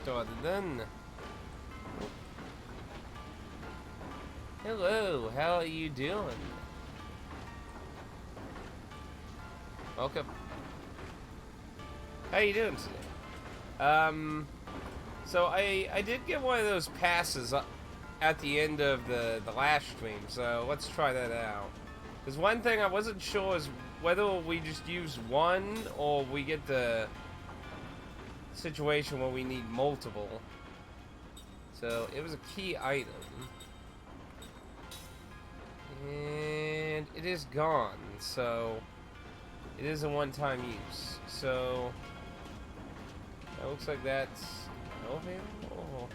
started then. Hello, how are you doing? Welcome. How you doing today? So I did get one of those passes at the end of the last stream, so let's try that out. Because one thing I wasn't sure is whether we just use one or we get the situation where we need multiple. So it was a key item. And it is gone, so it is a one-time use. So it looks like that's available.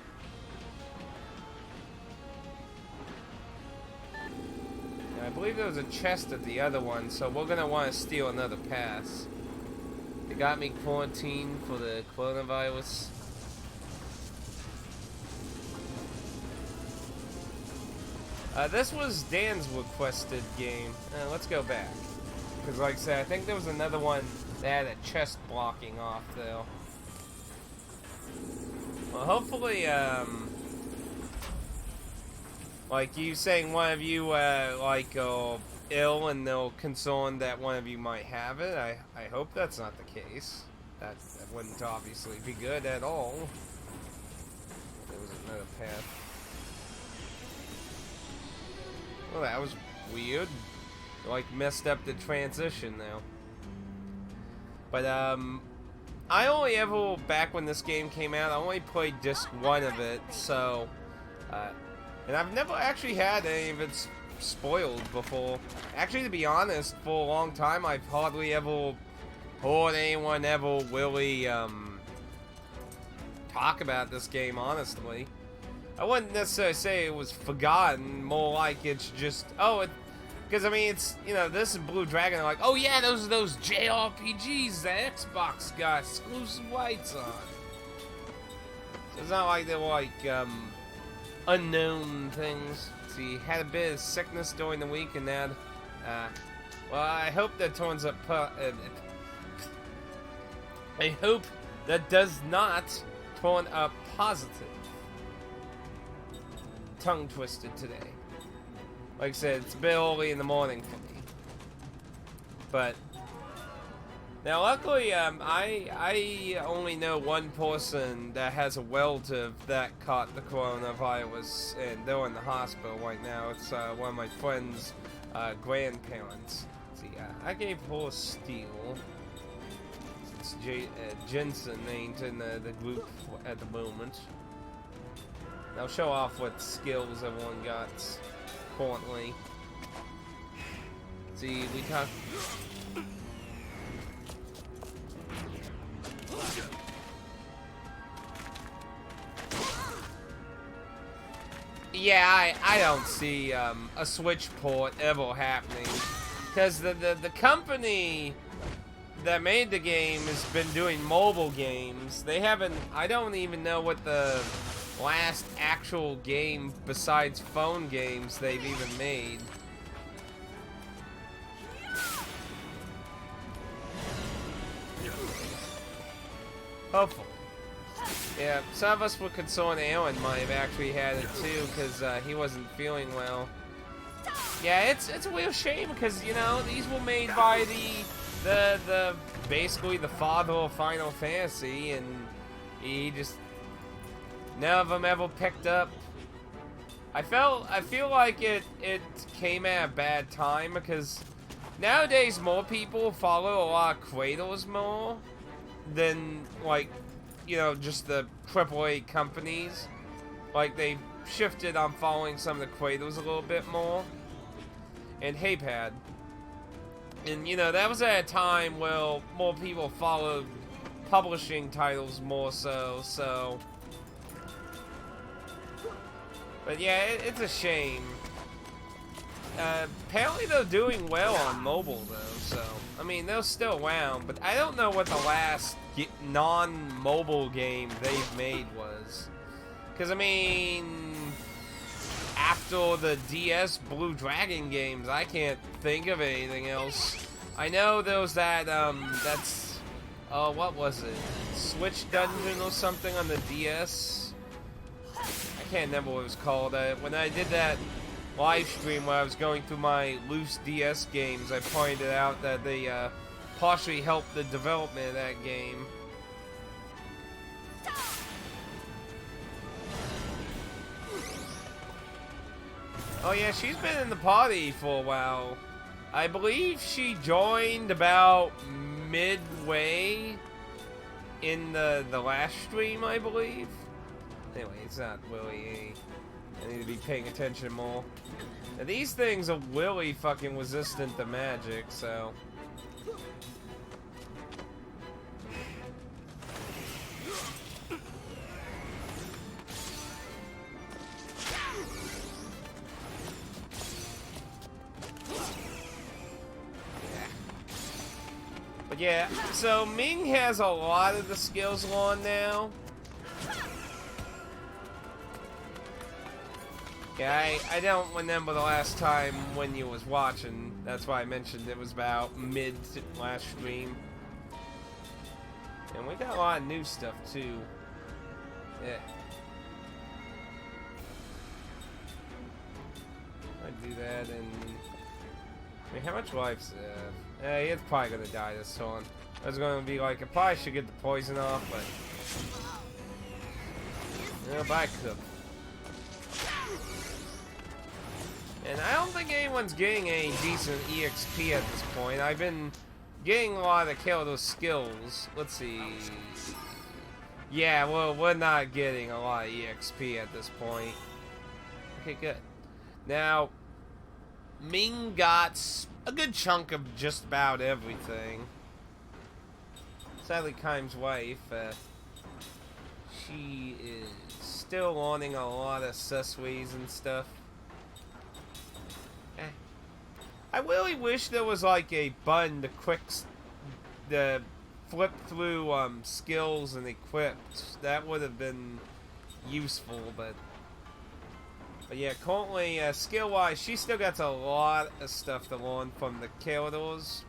I believe there was a chest at the other one, so we're gonna want to steal another pass. They got me quarantined for the coronavirus. This was Dan's requested game. Let's go back. Because like I said, I think there was another one that had a chest blocking off though. Well, hopefully, like you saying one of you, ill and they're concerned that one of you might have it. I hope that's not the case. That wouldn't obviously be good at all. There was another path. Well, that was weird. Like, messed up the transition now. But, I only ever, back when this game came out, I only played disc 1 of it, so, and I've never actually had any of it spoiled before. Actually, to be honest, for a long time, I've hardly ever heard anyone ever really, talk about this game, honestly. I wouldn't necessarily say it was forgotten, more like it's just, because I mean, it's, you know, this and Blue Dragon are like, oh yeah, those are those JRPGs that Xbox got exclusive rights on. So it's not like they're like, unknown things. See, had a bit of sickness during the week and that, well, I hope that turns up, I hope that does not turn up positive. Tongue twisted today. Like I said, it's a bit early in the morning for me. But now, luckily, I only know one person that has a relative that caught the coronavirus, and they're in the hospital right now. It's one of my friend's grandparents. See, I gave her a steal. It's Jensen ain't in the group at the moment. I'll show off what skills everyone got currently. See, we talk. Yeah, I don't see a Switch port ever happening, because the company that made the game has been doing mobile games. They haven't. I don't even know what the last actual game besides phone games they've even made. Hopefully. Yeah, some of us were concerned Alan might have actually had it too, because he wasn't feeling well. Yeah, it's a real shame, because, you know, these were made by the basically the father of Final Fantasy, and he just, none of them ever picked up. I feel like it came at a bad time, because nowadays more people follow a lot of creators more than, like, you know, just the AAA companies. Like, they shifted on following some of the creators a little bit more. And HeyPad. And, you know, that was at a time where more people followed publishing titles more so. But yeah, it's a shame. Apparently they're doing well on mobile though, so I mean they're still around, but I don't know what the last non-mobile game they've made was. Cause I mean, after the DS Blue Dragon games, I can't think of anything else. I know there was that that's Oh, what was it? Switch Dungeon or something on the DS? I can't remember what it was called. When I did that live stream where I was going through my loose DS games, I pointed out that they partially helped the development of that game. Oh yeah, she's been in the party for a while. I believe she joined about midway in the last stream, I believe. Anyway, it's not really. I need to be paying attention more. Now, these things are really fucking resistant to magic, so. But yeah, so Ming has a lot of the skills on now. Yeah, I don't remember the last time when you was watching. That's why I mentioned it was about mid last stream. And we got a lot of new stuff too. Yeah. I do that and... I mean, how much life's it's probably gonna die this turn. I was gonna be like, I probably should get the poison off, but... No, but I could. And I don't think anyone's getting any decent EXP at this point. I've been getting a lot of kill those skills. Let's see. Yeah, well, we're not getting a lot of EXP at this point. Okay, good. Now, Ming got a good chunk of just about everything. Sadly, Kaim's wife, she is still wanting a lot of accessories and stuff. I really wish there was like a button to flip through skills and equipped. That would have been useful, but yeah, currently skill-wise, she still got a lot of stuff to learn from the corridors,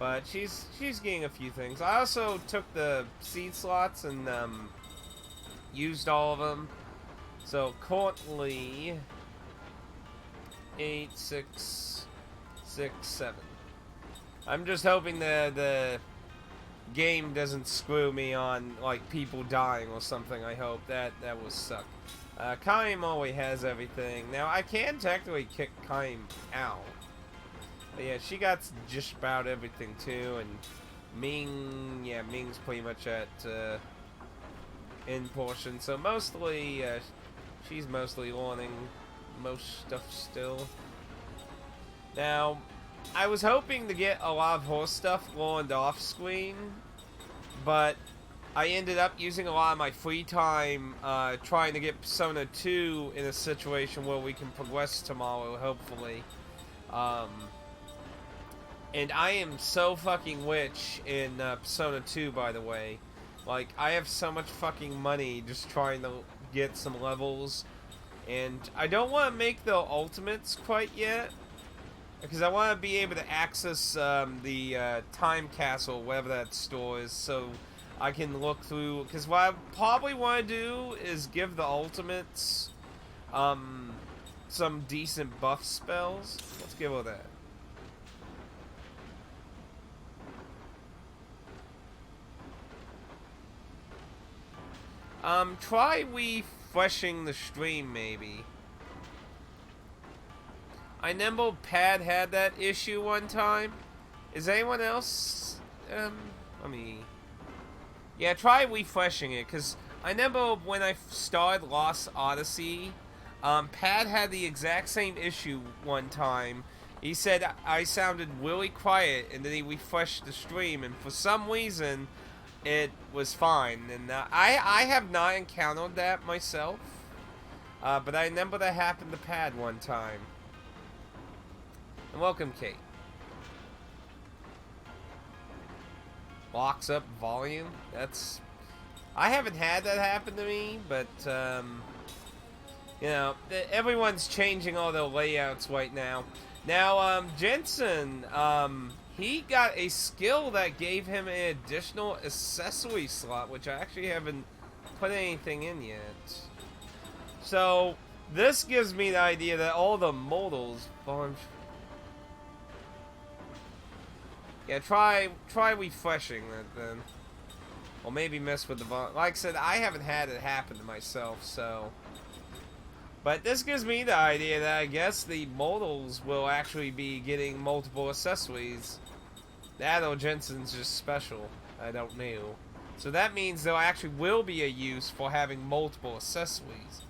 but she's getting a few things. I also took the seed slots and used all of them. So currently 8, 6, 6, 7. I'm just hoping the game doesn't screw me on like people dying or something. I hope that would suck. Kaim always has everything. Now I can technically kick Kaim out, but yeah, she got just about everything too. And Ming, yeah, Ming's pretty much at in portion. So mostly, she's mostly learning most stuff still. Now, I was hoping to get a lot of horse stuff learned off screen, but I ended up using a lot of my free time trying to get Persona 2 in a situation where we can progress tomorrow, hopefully. And I am so fucking rich in Persona 2, by the way. Like, I have so much fucking money just trying to get some levels. And I don't want to make the ultimates quite yet, because I want to be able to access the time castle, wherever that store is, so I can look through. Because what I probably want to do is give the ultimates some decent buff spells. Let's give her that. Try refreshing the stream, maybe. I know Pad had that issue one time. Is anyone else? Let me... Yeah, try refreshing it, because I remember when I started Lost Odyssey, Pad had the exact same issue one time. He said I sounded really quiet, and then he refreshed the stream, and for some reason, it was fine. And I have not encountered that myself, but I remember that happened to Pad one time. And welcome, Kate. Locks up volume. That's... I haven't had that happen to me, but, you know, everyone's changing all their layouts right now. Now, Jensen, he got a skill that gave him an additional accessory slot, which I actually haven't put anything in yet. So this gives me the idea that all the modals farm. Yeah, try refreshing that then. Or maybe mess with the volume. Like I said, I haven't had it happen to myself, so. But this gives me the idea that I guess the modals will actually be getting multiple accessories. That or Jensen's just special. I don't know. So that means there actually will be a use for having multiple accessories.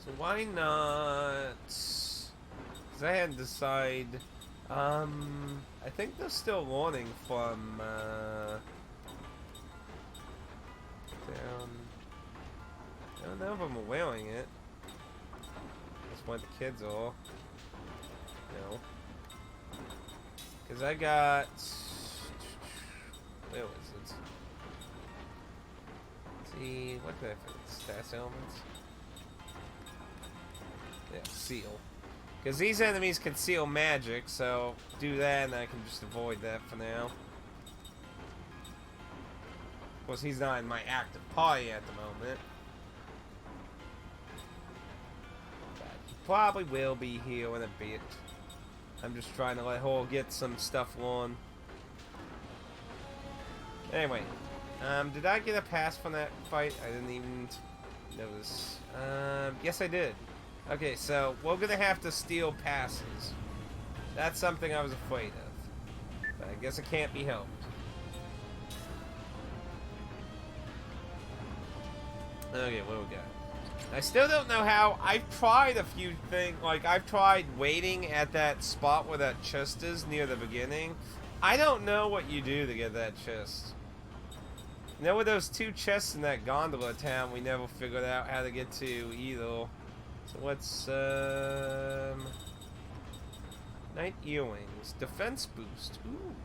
So why not? Because I hadn't decided. I think they're still learning from down. I don't know if I'm wearing it. That's what the kids are. No. Because I got. Where was it? Let's see, what did I put? Stats elements? Yeah, seal. Because these enemies conceal magic, so do that and I can just avoid that for now. Of course, he's not in my active party at the moment. But he probably will be here in a bit. I'm just trying to let her get some stuff on. Anyway, did I get a pass from that fight? I didn't even notice. Yes I did. Okay, so we're gonna have to steal passes. That's something I was afraid of. But I guess it can't be helped. Okay, what do we got? I still don't know how. I've tried a few things. Like, I've tried waiting at that spot where that chest is near the beginning. I don't know what you do to get that chest. You know, with those two chests in that gondola town, we never figured out how to get to either. So what's, Night Earwings. Defense boost. Ooh.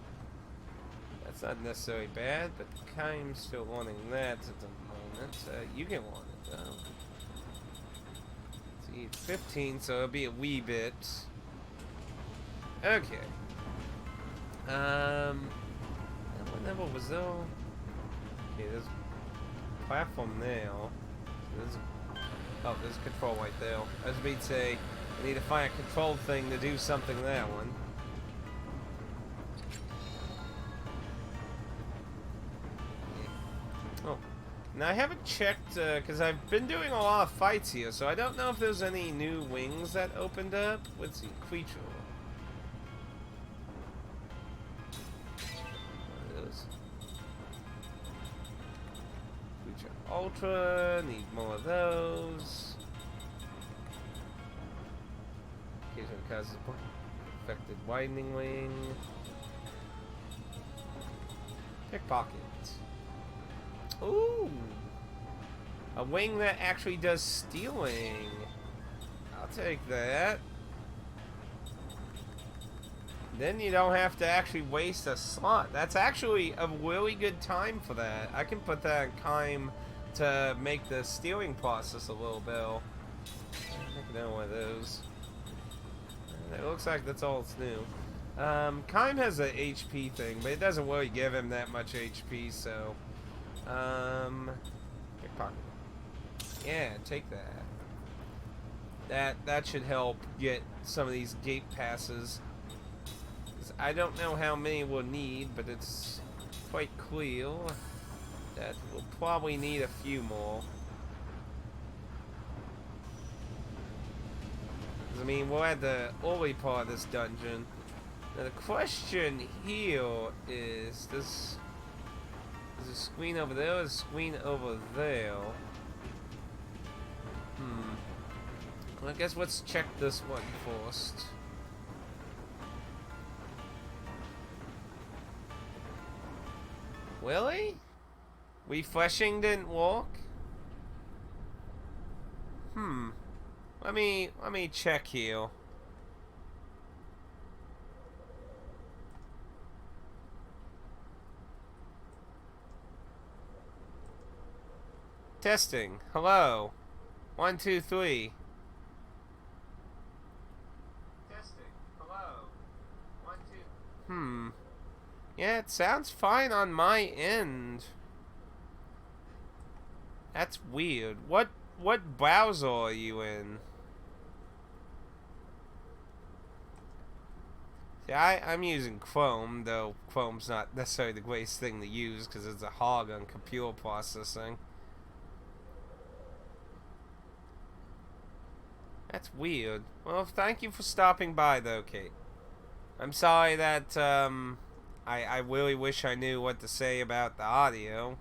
That's not necessarily bad, but Kaim's still wanting that at the moment. You can want it, though. Let's see, 15, so it'll be a wee bit. Okay. What level was there? Okay, there's a platform now. There's a control right there. As we'd say, I need to find a control thing to do something to that one. Oh. Now I haven't checked, because I've been doing a lot of fights here, so I don't know if there's any new wings that opened up. Let's see, creature. What are those? Creature Ultra, need more of those. Occasionally causes affected widening wing. Pickpocket. Ooh! A wing that actually does stealing. I'll take that. Then you don't have to actually waste a slot. That's actually a really good time for that. I can put that in Kaim to make the stealing process a little bit. I think I know one of those. It looks like that's all it's new. Kaim has an HP thing, but it doesn't really give him that much HP, so... pickpocket. Yeah, take that. That should help get some of these gate passes. I don't know how many we'll need, but it's quite clear that we'll probably need a few more. I mean, we're at the early part of this dungeon. Now the question here is this. There's a screen over there, there's a screen over there. Well, I guess let's check this one first. Really? Refreshing didn't work? Let me check here. Testing. Hello. 1, 2, 3. Testing. Yeah, it sounds fine on my end. That's weird. What browser are you in? See, I'm using Chrome, though Chrome's not necessarily the greatest thing to use because it's a hog on computer processing. That's weird. Well, thank you for stopping by, though, Kate. I'm sorry that, I really wish I knew what to say about the audio.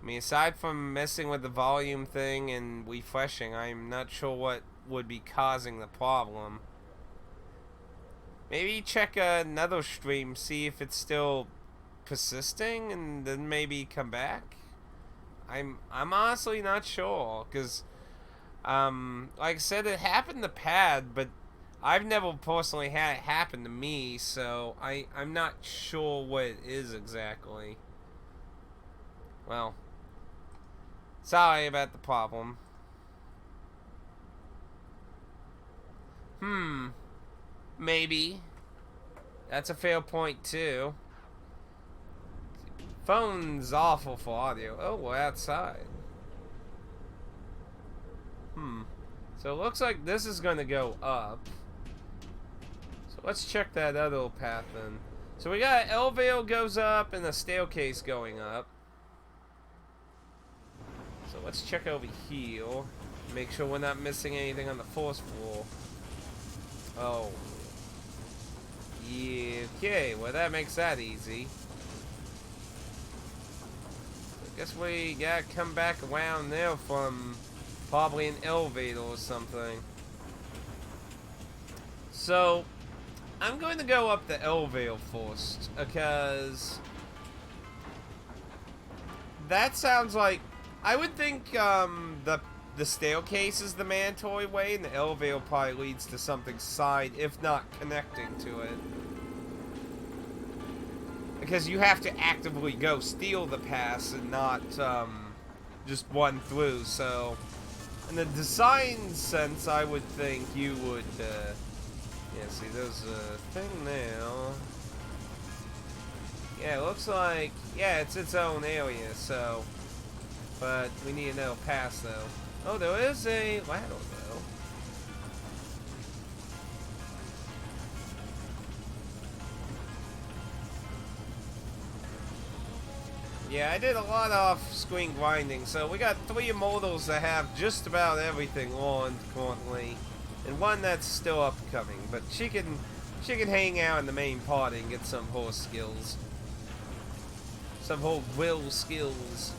I mean, aside from messing with the volume thing and refreshing, I'm not sure what would be causing the problem. Maybe check another stream, see if it's still persisting, and then maybe come back. I'm honestly not sure, because like I said, it happened to Pad, but I've never personally had it happen to me, so I'm not sure what it is exactly. Well, sorry about the problem. Maybe. That's a fair point, too. Phone's awful for audio. Oh, we're outside. So it looks like this is going to go up. So let's check that other path then. So we got an elevator goes up and a staircase going up. So let's check over here. Make sure we're not missing anything on the first floor. Oh. Yeah, okay, well that makes that easy. I guess we gotta come back around there from probably an elevator or something. So, I'm going to go up the elevator first, because that sounds like, I would think the staircase is the mandatory way, and the elevator probably leads to something side, if not connecting to it. Because you have to actively go steal the pass and not just run through, so in the design sense, I would think you would, yeah, see, there's a thing there. Yeah, it looks like, yeah, it's its own area, so, but we need another pass, though. Oh, there is a ladder, though. Yeah, I did a lot of off-screen grinding, so we got 3 immortals that have just about everything on currently, and one that's still upcoming, but she can hang out in the main party and get some horse skills. Some whole will skills.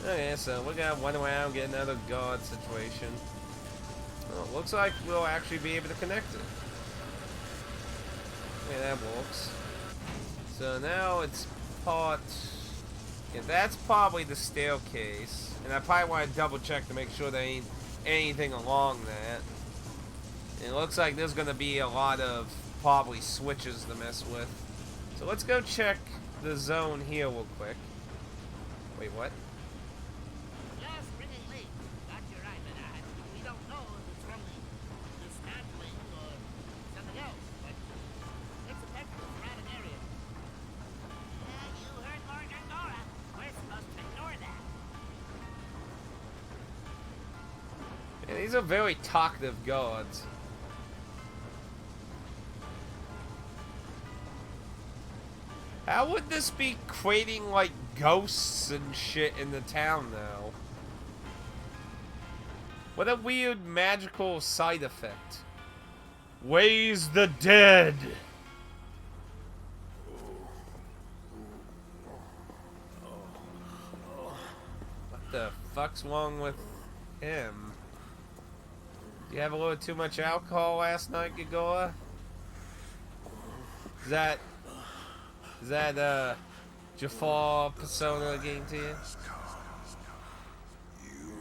Okay, so we're gonna run around, get another guard situation. Well, looks like we'll actually be able to connect it. Okay, that works. So now it's part... Yeah, that's probably the staircase. And I probably want to double check to make sure there ain't anything along that. And it looks like there's going to be a lot of probably switches to mess with. So let's go check the zone here real quick. Wait, what? Just pretty late. Got your right, but we don't know if it's from the dismantling or something else, but it's affected the surrounding area. Yeah, you heard Morgan Dora. We're supposed to ignore that. Yeah, these are very talkative guards. How would this be creating, like, ghosts and shit in the town, though? What a weird magical side effect. Raise the dead! What the fuck's wrong with him? Do you have a little too much alcohol last night, Gagora? Is that Jafar persona getting to you? You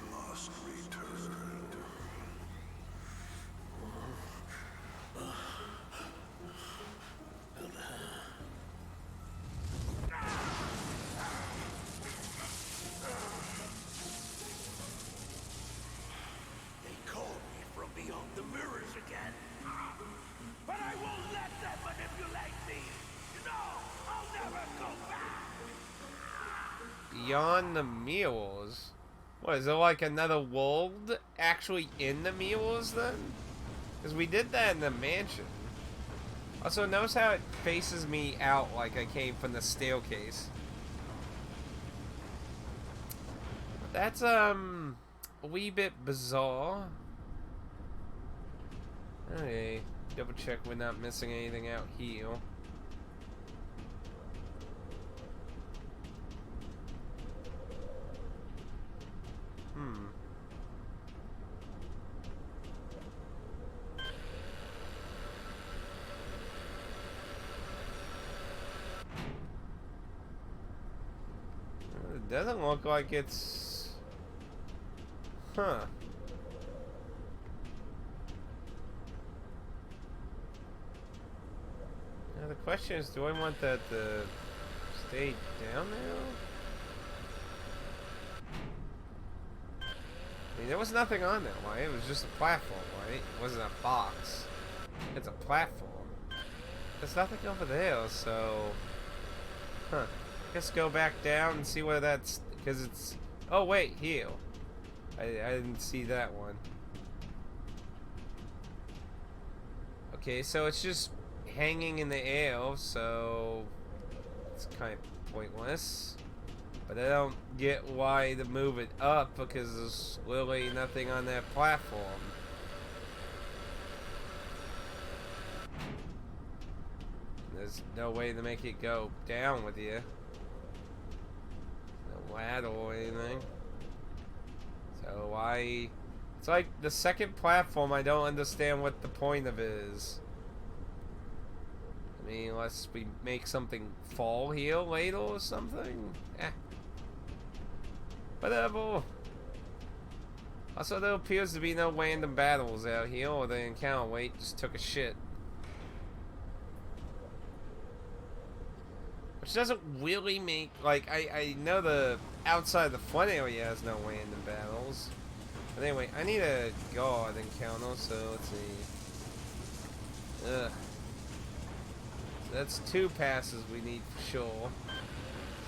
must return. They called me from beyond the beyond the mules. What, is there like another world actually in the mules then? Because we did that in the mansion. Also, notice how it faces me out like I came from the staircase. That's, a wee bit bizarre. Okay, double check we're not missing anything out here. It doesn't look like it's... Huh. Now the question is, do I want that to stay down there? I mean, there was nothing on there, right? It was just a platform, right? It wasn't a box. It's a platform. There's nothing over there, so... Huh. Guess go back down and see where that's... Because it's... Oh, wait, here. I didn't see that one. Okay, so it's just hanging in the air, so... It's kind of pointless. But I don't get why to move it up, because there's literally nothing on that platform. There's no way to make it go down with you. No ladder or anything. So why... It's like the second platform, I don't understand what the point of it is. I mean, unless we make something fall here later or something? Eh. Whatever. Also, there appears to be no random battles out here, or the encounter wait just took a shit. Which doesn't really make, like, I know the outside the front area has no random battles. But anyway, I need a guard encounter, so let's see. Ugh. So that's 2 passes we need for sure.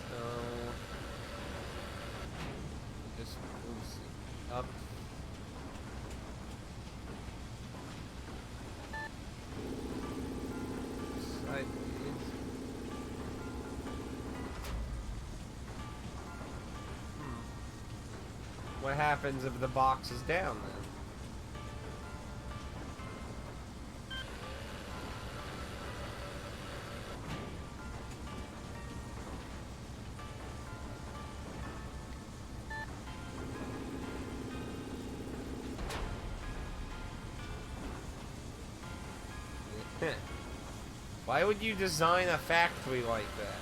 So... Just moves up. Sideways. What happens if the box is down then? Why would you design a factory like that?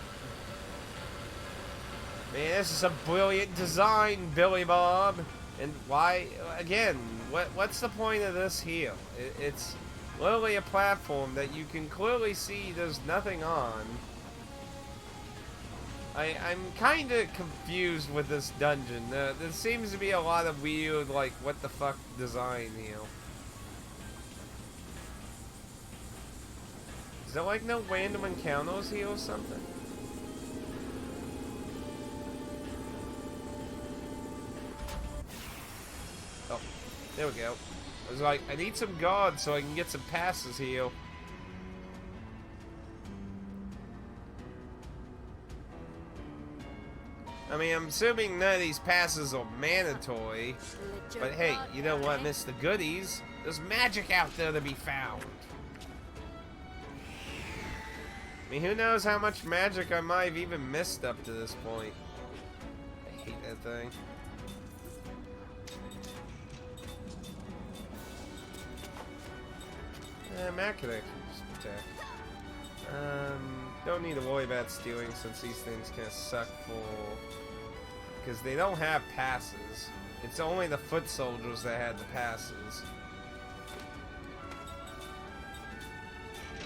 Man, this is a brilliant design, Billy Bob. And why, again, what's the point of this here? It's literally a platform that you can clearly see there's nothing on. I'm kind of confused with this dungeon. There seems to be a lot of weird, like, what the fuck design here. Is there like no random encounters here or something? Oh, there we go. I was like, I need some guards so I can get some passes here. I mean, I'm assuming none of these passes are mandatory. But hey, you know what, Mr. Goodies? There's magic out there to be found. I mean, who knows how much magic I might have even missed up to this point. I hate that thing. Mac can actually just attack. Don't need to worry about stealing since these things kind of suck for... Because they don't have passes. It's only the foot soldiers that had the passes.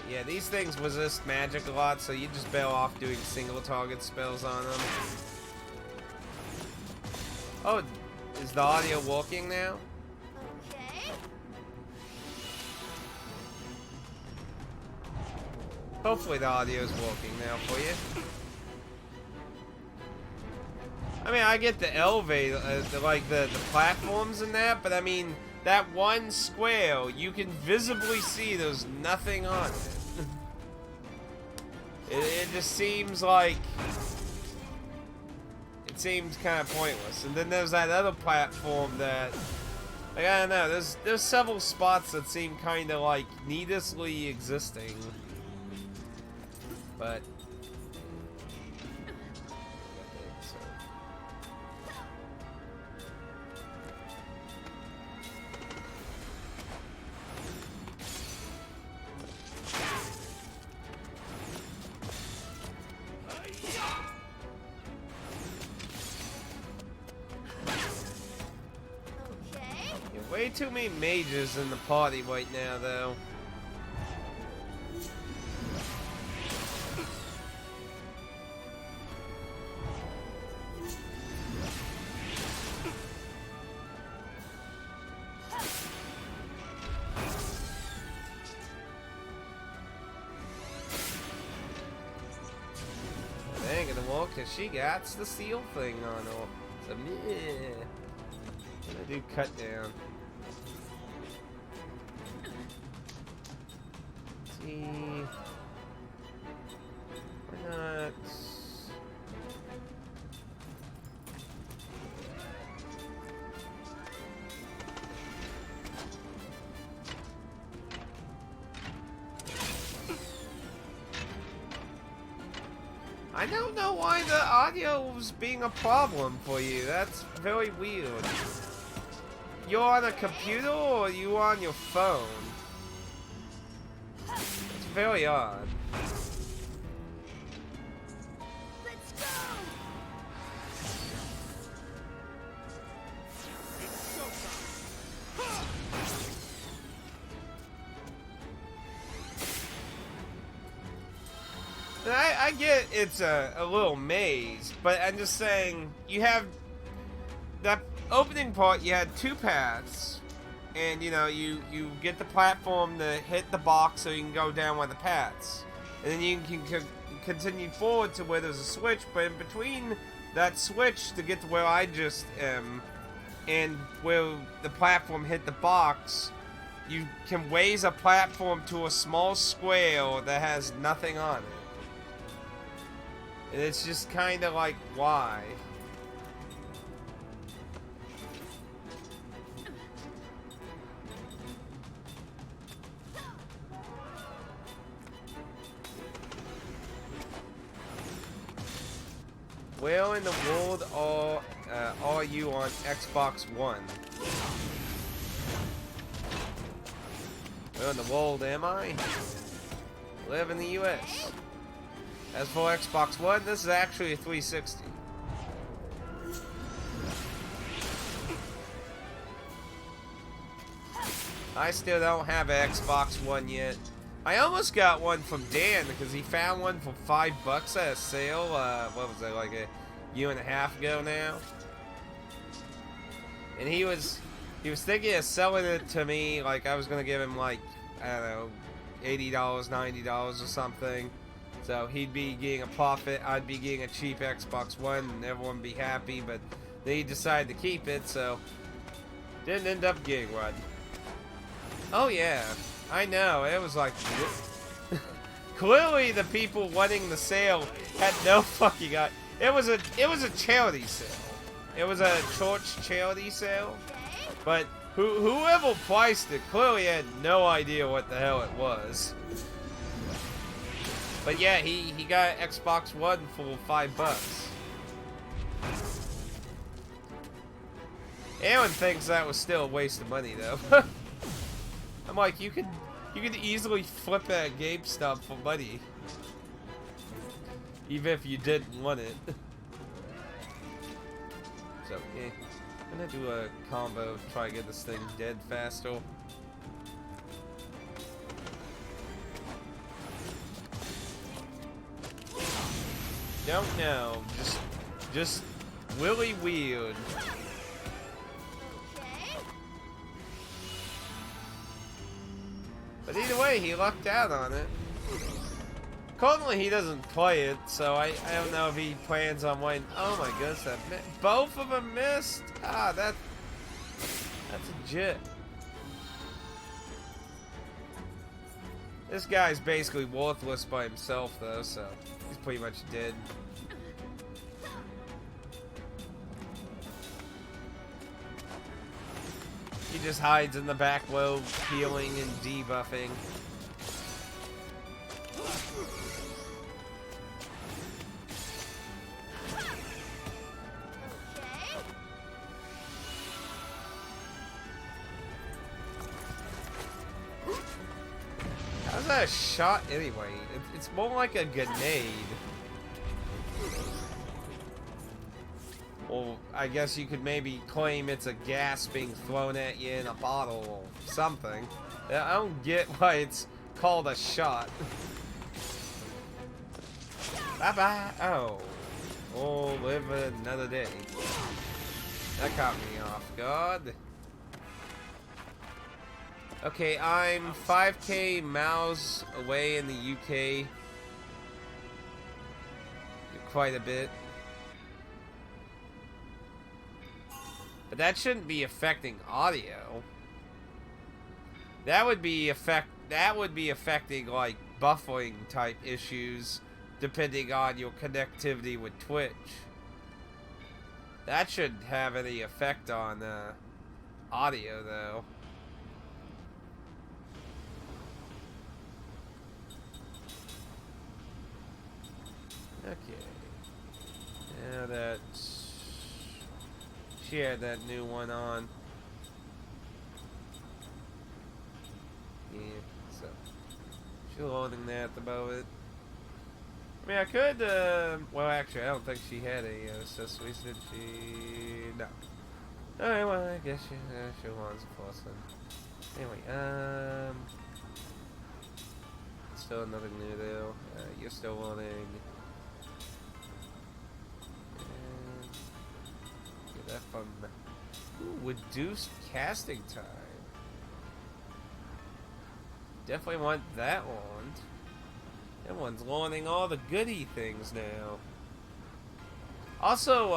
Yeah, these things resist magic a lot, so you just bail off doing single target spells on them. Oh, is the audio working now? Okay. Hopefully the audio is working now for you. I mean, I get the elevator, like the platforms and that, but I mean, that one square, you can visibly see there's nothing on it. It just seems like... It seems kind of pointless. And then there's that other platform that... Like, I don't know, there's several spots that seem kind of like needlessly existing. But... Way too many mages in the party right now, though. That ain't gonna work, cause she got the seal thing on her. So, yeah. I'm gonna do cut down. Why not? I don't know why the audio was being a problem for you. That's very weird. You're on a computer or are you on your phone? It's very odd. Let's go. I get it's a little maze, but I'm just saying, you have that opening part, you had two paths, and you know, you get the platform to hit the box so you can go down one of the paths, and then you can continue forward to where there's a switch, but in between that switch to get to where I just am, and where the platform hit the box, you can raise a platform to a small square that has nothing on it. And it's just kind of like, why? Where in the world are you on Xbox One? Where in the world am I? Live in the US. As for Xbox One, this is actually a 360. I still don't have an Xbox One yet. I almost got one from Dan because he found one for $5 at a sale. What was that, like a year and a half ago now? And he was thinking of selling it to me. Like I was gonna give him like, I don't know, $80, $90 or something. So he'd be getting a profit, I'd be getting a cheap Xbox One, and everyone would be happy, but they decided to keep it, so didn't end up getting one. Oh yeah, I know, it was like... Clearly the people wanting the sale had no fucking... It was a charity sale. It was a church charity sale, but whoever priced it clearly had no idea what the hell it was. But yeah, he got Xbox One for $5. Aaron thinks that was still a waste of money though. I'm like, you could easily flip at GameStop for money, even if you didn't want it. So yeah, I'm gonna do a combo, try to get this thing dead faster. Don't know, just really weird. Okay. But either way, he lucked out on it. Currently, he doesn't play it, so I don't know if he plans on winning. Oh my goodness, both of them missed. Ah, that's legit. This guy's basically worthless by himself, though, so he's pretty much dead. He just hides in the back row, healing and debuffing. How's that a shot anyway? It's more like a grenade. Well, I guess you could maybe claim it's a gas being thrown at you in a bottle or something. I don't get why it's called a shot. Bye-bye. Oh. Oh, live another day. That caught me off guard. Okay, I'm 5k miles away in the UK. Quite a bit. But that shouldn't be affecting audio. That would be affecting like buffering type issues depending on your connectivity with Twitch. That shouldn't have any effect on audio though. Okay. Now that she had that new one on. Yeah, so she's loading that at the moment. I mean, I could, well, actually, I don't think she had a accessories, did she? No. Alright, well, I guess she wants a plus then. Anyway, still nothing new though. You're still loading. That from reduced casting time. Definitely want that one. That one's learning all the goody things now. Also,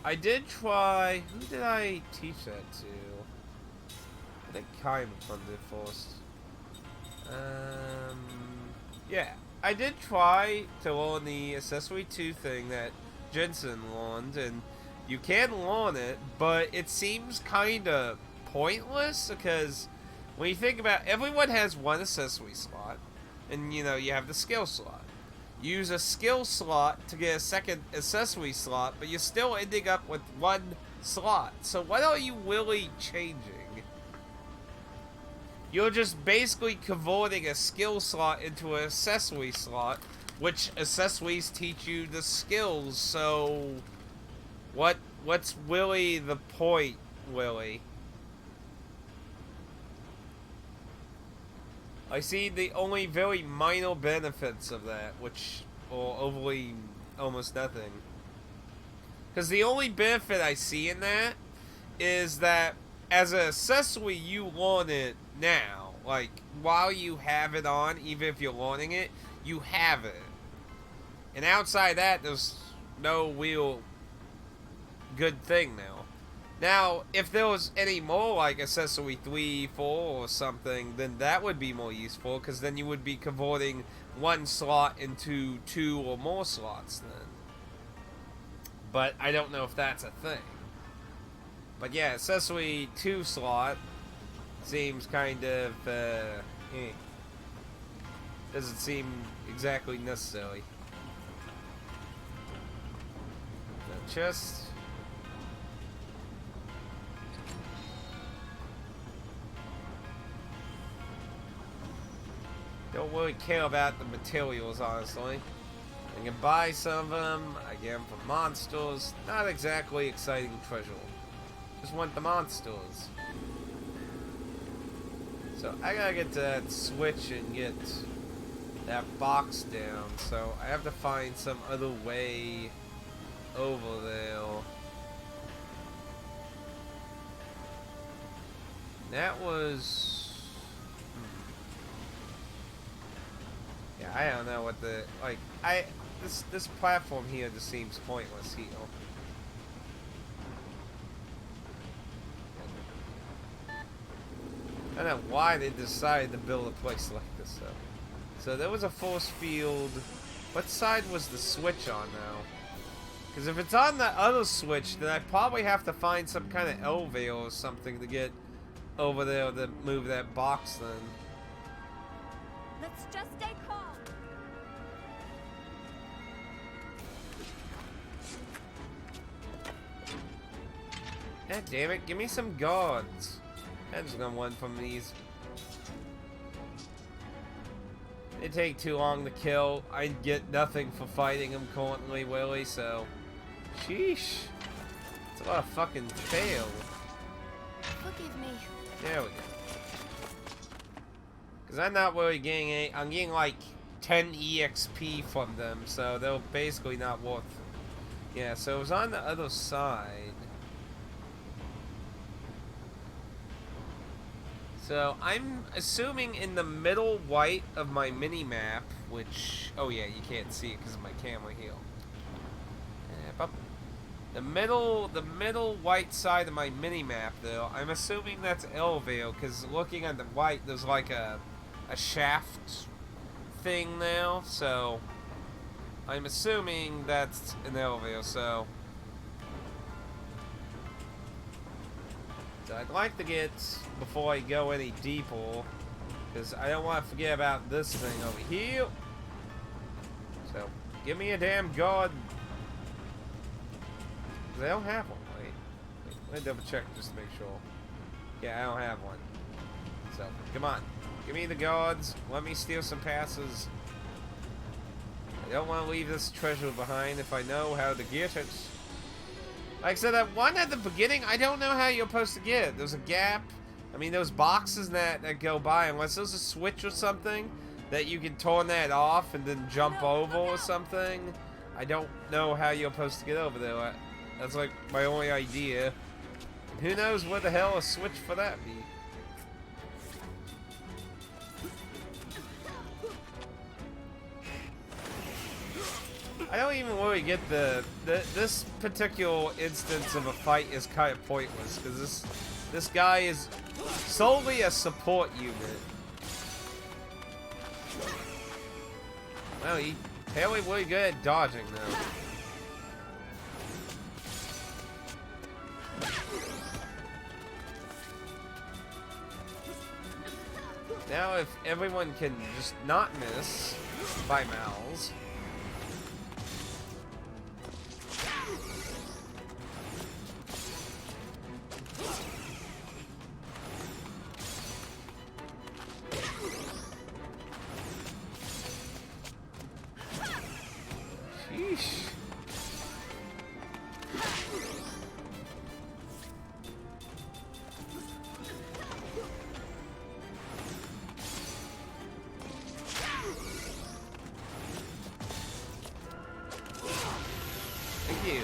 I did try. Who did I teach that to? I think Kai from it first. Yeah. I did try to learn the accessory 2 thing that Jensen learned, and you can learn it, but it seems kind of pointless because when you think about it, everyone has one accessory slot, and you know, you have the skill slot. Use a skill slot to get a second accessory slot, but you're still ending up with one slot. So what are you really changing? You're just basically converting a skill slot into an accessory slot, which accessories teach you the skills, so what's really the point, really? I see the only very minor benefits of that, which are overly almost nothing. Because the only benefit I see in that is that as an accessory, you learn it now. Like, while you have it on, even if you're learning it, you have it. And outside that, there's no real good thing now. Now, if there was any more, like accessory 3, 4, or something, then that would be more useful, because then you would be converting one slot into 2 or more slots then. But I don't know if that's a thing. But yeah, accessory 2 slot seems kind of, doesn't seem exactly necessary. The chest. Don't really care about the materials, honestly. I can buy some of them, I get them from monsters. Not exactly exciting treasure. Just want the monsters. So I gotta get to that switch and get that box down. So I have to find some other way over there. That was... I don't know what the like. This platform here just seems pointless here. I don't know why they decided to build a place like this though. So there was a force field. What side was the switch on now? Because if it's on the other switch, then I probably have to find some kind of elevator or something to get over there to move that box then. Let's just stay calm. God damn it, give me some guards. I'm just gonna want from these. They take too long to kill. I get nothing for fighting them currently, Willie, so... Sheesh. It's a lot of fucking fail. Forgive me. There we go. Because I'm not really getting any... I'm getting like 10 EXP from them, so they're basically not worth... Yeah, so it was on the other side. So I'm assuming in the middle white of my mini-map, which... Oh yeah, you can't see it because of my camera here. The middle white side of my mini-map, though, I'm assuming that's elevator, because looking at the white, there's like a shaft thing now, so I'm assuming that's an elevator, so I'd like to get, before I go any deeper, because I don't want to forget about this thing over here. So, give me a damn guard. I don't have one. Wait, let me double check just to make sure. Yeah, I don't have one. So, come on. Give me the guards. Let me steal some passes. I don't want to leave this treasure behind if I know how to get it. Like I said, that one at the beginning, I don't know how you're supposed to get it. There's a gap. I mean, those boxes that go by, unless there's a switch or something, that you can turn that off and then jump over or something. I don't know how you're supposed to get over there. That's like my only idea. And who knows where the hell a switch for that be? I don't even really get this particular instance of a fight is kind of pointless because this guy is solely a support unit. Well, he apparently really good at dodging though. Now if everyone can just not miss by mouths. Sheesh. Thank you.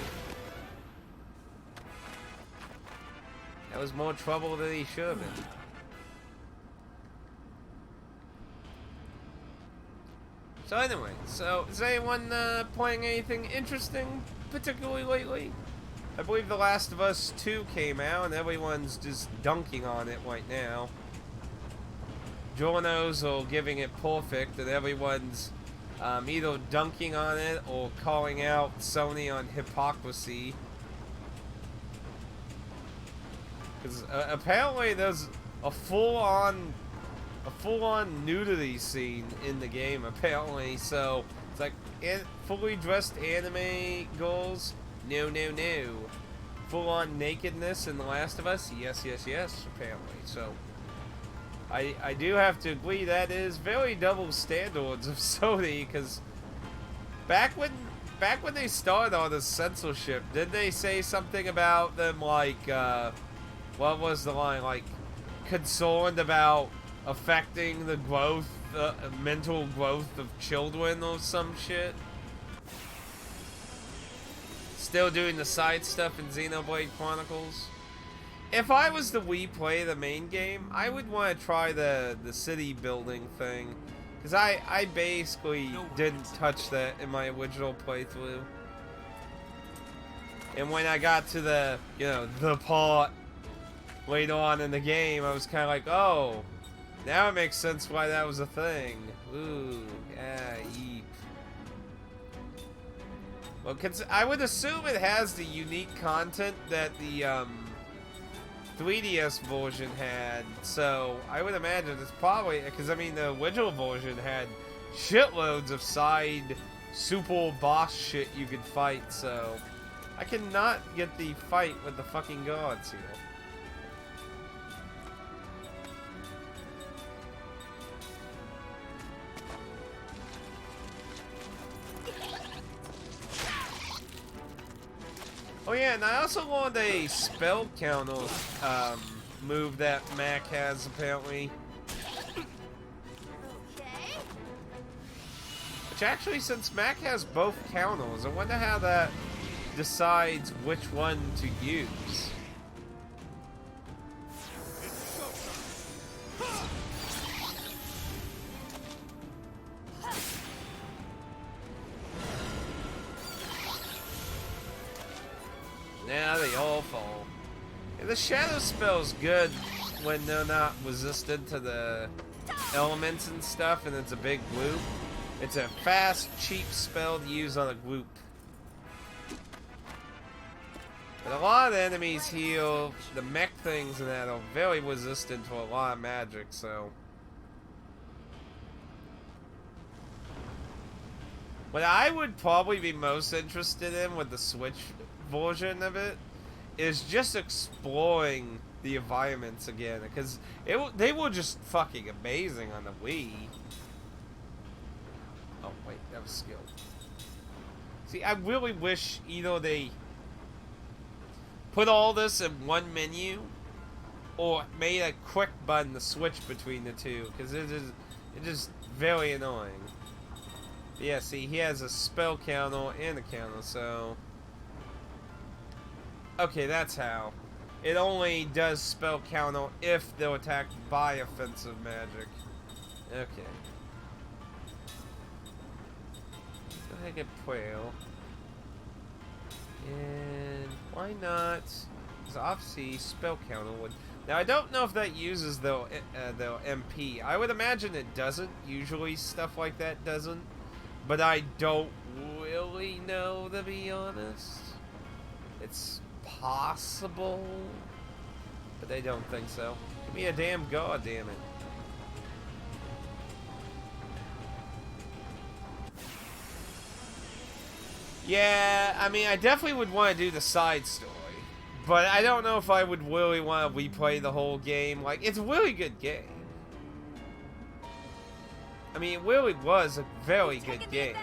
That was more trouble than he should have been. So anyway, is anyone playing anything interesting particularly lately? I believe The Last of Us 2 came out and everyone's just dunking on it right now. Journos are giving it perfect and everyone's either dunking on it or calling out Sony on hypocrisy. Because apparently there's a full-on nudity scene in the game, apparently. So it's like fully dressed anime girls. No, no, no. Full-on nakedness in The Last of Us. Yes, yes, yes. Apparently. So I do have to agree that is very double standards of Sony. Because back when they started all this censorship, did they say something about them like what was the line, like concerned about affecting the growth, mental growth of children or some shit? Still doing the side stuff in Xenoblade Chronicles. If I was to replay the main game, I would want to try the city building thing. Because I basically didn't touch that in my original playthrough. And when I got to the, you know, the part later on in the game, I was kind of like, oh, now it makes sense why that was a thing. Ooh, yeah, yeep. Well, I would assume it has the unique content that the 3DS version had, so I would imagine it's probably, because I mean the original version had shitloads of side super boss shit you could fight, so I cannot get the fight with the fucking gods here. Oh yeah, and I also learned a spell counter move that Mac has apparently. Okay. Which actually, since Mac has both counters, I wonder how that decides which one to use. Now they all fall. And the shadow spell's good when they're not resistant to the elements and stuff, and it's a big group. It's a fast, cheap spell to use on a group. But a lot of the enemies heal, the mech things and that are very resistant to a lot of magic, so. What I would probably be most interested in with the Switch version of it is just exploring the environments again, because they were just fucking amazing on the Wii. Oh wait, that was skill. See, I really wish either they put all this in one menu or made a quick button to switch between the two, because it is very annoying. But yeah, see, he has a spell counter and a counter, so okay, that's how. It only does spell counter if they're attacked by offensive magic. Okay. Go ahead and get Puel. And why not? Because obviously spell counter would. Now I don't know if that uses their MP. I would imagine it doesn't. Usually stuff like that doesn't. But I don't really know, to be honest. It's possible, but I don't think so. Give me a damn god, damn it. Yeah, I mean, I definitely would want to do the side story, but I don't know if I would really want to replay the whole game. Like, it's a really good game. I mean, it really was a very good game.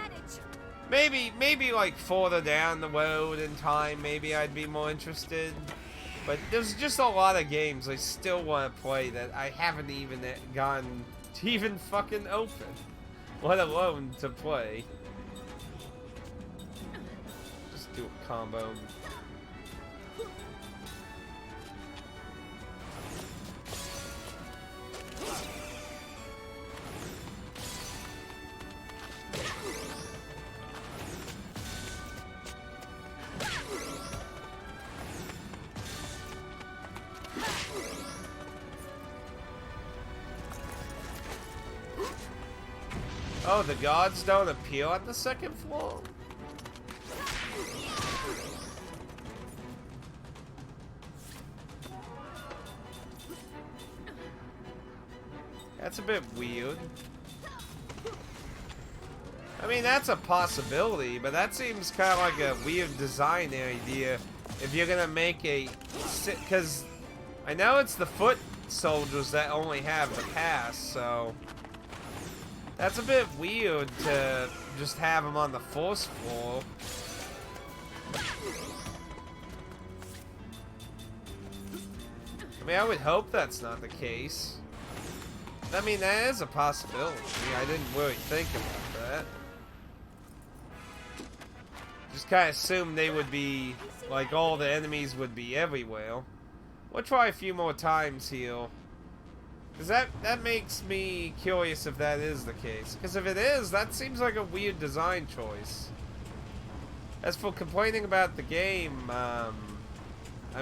Maybe like further down the road in time, maybe I'd be more interested. But there's just a lot of games I still want to play that I haven't even gotten to even fucking open, let alone to play. Just do a combo. Oh, the gods don't appear on the second floor? That's a bit weird. I mean, that's a possibility, but that seems kind of like a weird design idea if you're gonna make a... Because I know it's the foot soldiers that only have the pass, so... That's a bit weird to just have them on the first floor. I mean, I would hope that's not the case. I mean, that is a possibility. I didn't really think about that. Just kind of assumed they would be, like, all the enemies would be everywhere. We'll try a few more times here. Because that makes me curious if that is the case. Because if it is, that seems like a weird design choice. As for complaining about the game, I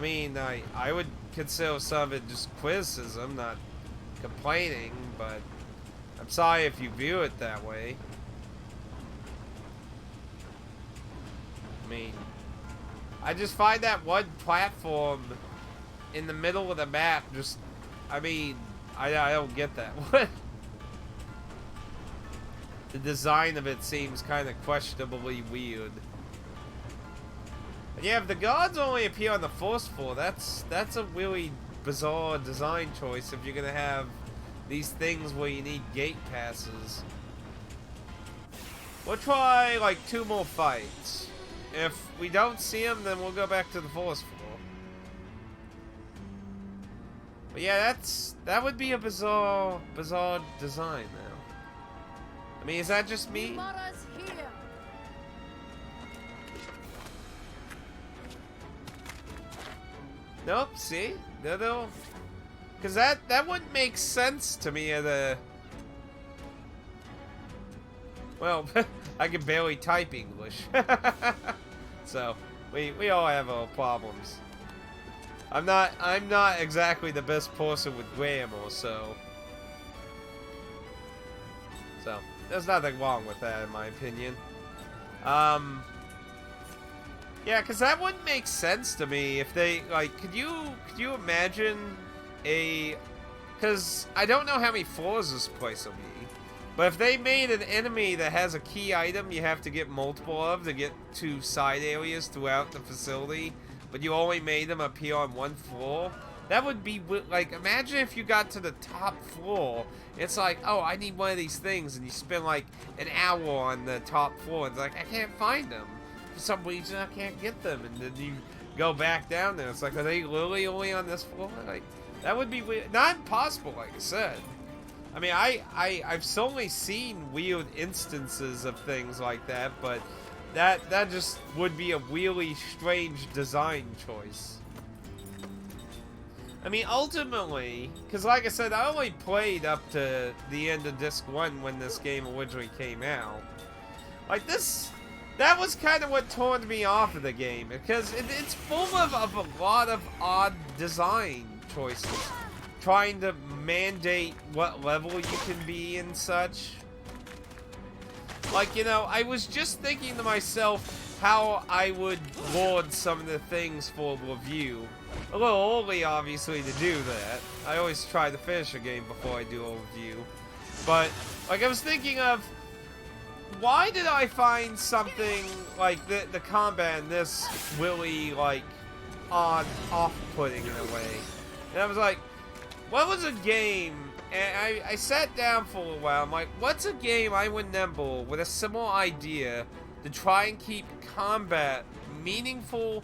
mean, I would consider some of it just criticism, not complaining, but I'm sorry if you view it that way. I mean, I just find that one platform in the middle of the map just, I mean, I don't get that one. The design of it seems kind of questionably weird. And yeah, if the gods only appear on the first floor, that's a really bizarre design choice if you're gonna have these things where you need gate passes. We'll try like 2 more fights. If we don't see them, then we'll go back to the first floor. But yeah, that would be a bizarre design now. I mean, is that just me? Mara's here. Nope, see? No. Because that wouldn't make sense to me at a... Well, I can barely type English. So, we all have our problems. I'm not exactly the best person with grammar, so there's nothing wrong with that in my opinion. Yeah, because that wouldn't make sense to me if they, like, could you imagine a, because I don't know how many floors this place will be, but if they made an enemy that has a key item you have to get multiple of to get to side areas throughout the facility, but you only made them appear on one floor, that would be, like, imagine if you got to the top floor, it's like, oh, I need one of these things, and you spend like an hour on the top floor, and it's like, I can't find them. For some reason, I can't get them, and then you go back down there, it's like, are they literally only on this floor? Like, that would be weird. Not impossible, like I said. I mean, I've certainly seen weird instances of things like that, but that just would be a really strange design choice. I mean, ultimately, because like I said, I only played up to the end of Disc 1 when this game originally came out. Like, that was kind of what turned me off of the game, because it's full of a lot of odd design choices. Trying to mandate what level you can be and such. Like, you know, I was just thinking to myself how I would lord some of the things for review. A little early, obviously, to do that. I always try to finish a game before I do a review. But, like, I was thinking of, why did I find something like the combat in this really, like, off-putting in a way? And I was like, what was a game, and I sat down for a while, I'm like, what's a game I would remember with a similar idea to try and keep combat meaningful,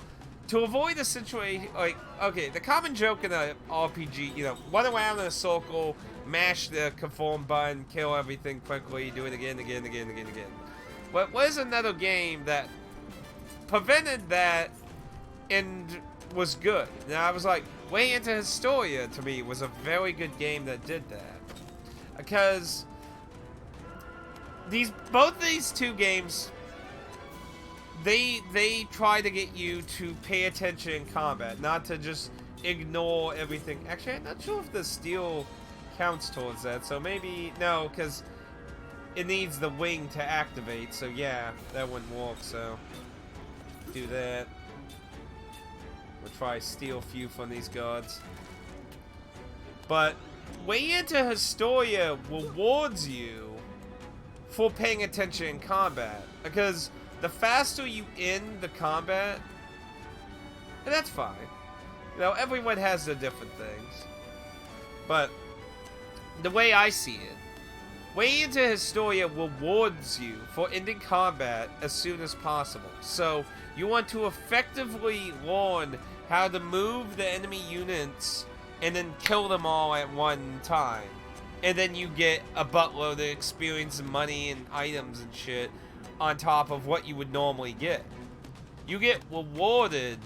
to avoid a situation, like, okay, the common joke in a RPG, you know, run around in a circle, mash the conform button, kill everything quickly, do it again. But what is another game that prevented that and was good? Now I was like, Way Into Historia to me was a very good game that did that, because both these two games, they try to get you to pay attention in combat, not to just ignore everything. Actually, I'm not sure if the steel counts towards that, so maybe no, because it needs the wing to activate. So yeah, that wouldn't work. So do that. We'll try steal a few from these gods. But Way Into Historia rewards you for paying attention in combat, because the faster you end the combat, and that's fine. You know, everyone has their different things. But the way I see it, Way Into Historia rewards you for ending combat as soon as possible. So you want to effectively learn how to move the enemy units and then kill them all at one time. And then you get a buttload of experience and money and items and shit on top of what you would normally get. You get rewarded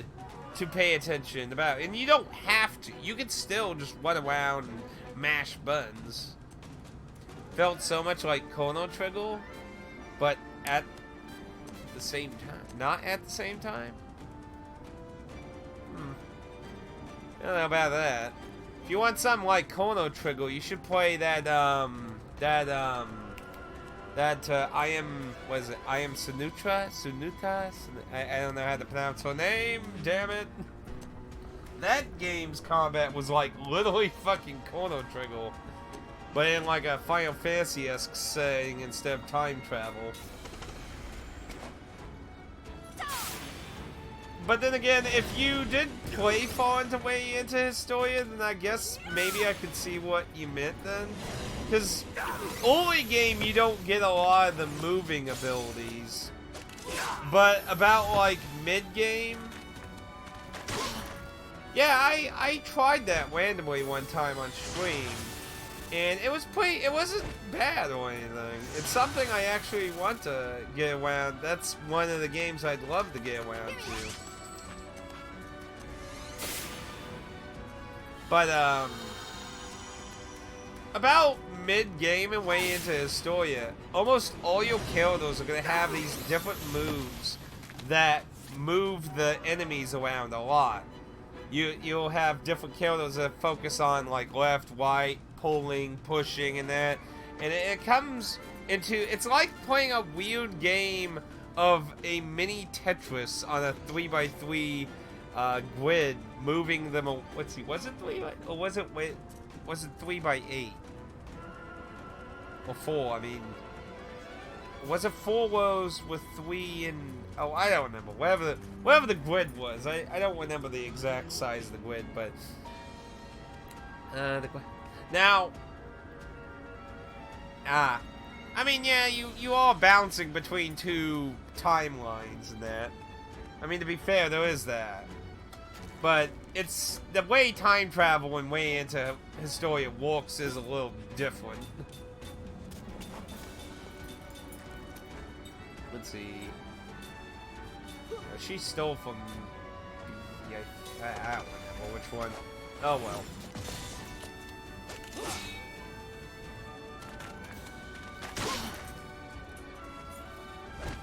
to pay attention about, and you don't have to. You can still just run around and mash buttons. Felt so much like Chrono Trigger, but at the same time. Not at the same time? I don't know about that. If you want something like Chrono Trigger, you should play that, I am Sunutra? I don't know how to pronounce her name, damn it. That game's combat was like literally fucking Chrono Trigger, but in like a Final Fantasy-esque setting instead of time travel. But then again, if you did play far into way into Historia, then I guess maybe I could see what you meant then. Because early game, you don't get a lot of the moving abilities. But about like mid-game, yeah, I tried that randomly one time on stream. And it wasn't bad or anything. It's something I actually want to get around. That's one of the games I'd love to get around to. But, about mid-game and way into Historia, almost all your characters are going to have these different moves that move the enemies around a lot. You'll have different characters that focus on, like, left, right, pulling, pushing, and that. And it comes into... It's like playing a weird game of a mini Tetris on a 3x3 grid, moving them. Let's see, was it 3 or was it 3x8 or 4? I mean, was it 4 rows with 3 and I don't remember. Whatever the grid was, I don't remember the exact size of the grid, but now, I mean, yeah, you are bouncing between two timelines and that. I mean, to be fair, there is that. But it's the way time travel and way into Historia works is a little different. Let's see. She stole from... Yeah, I don't remember which one. Oh well.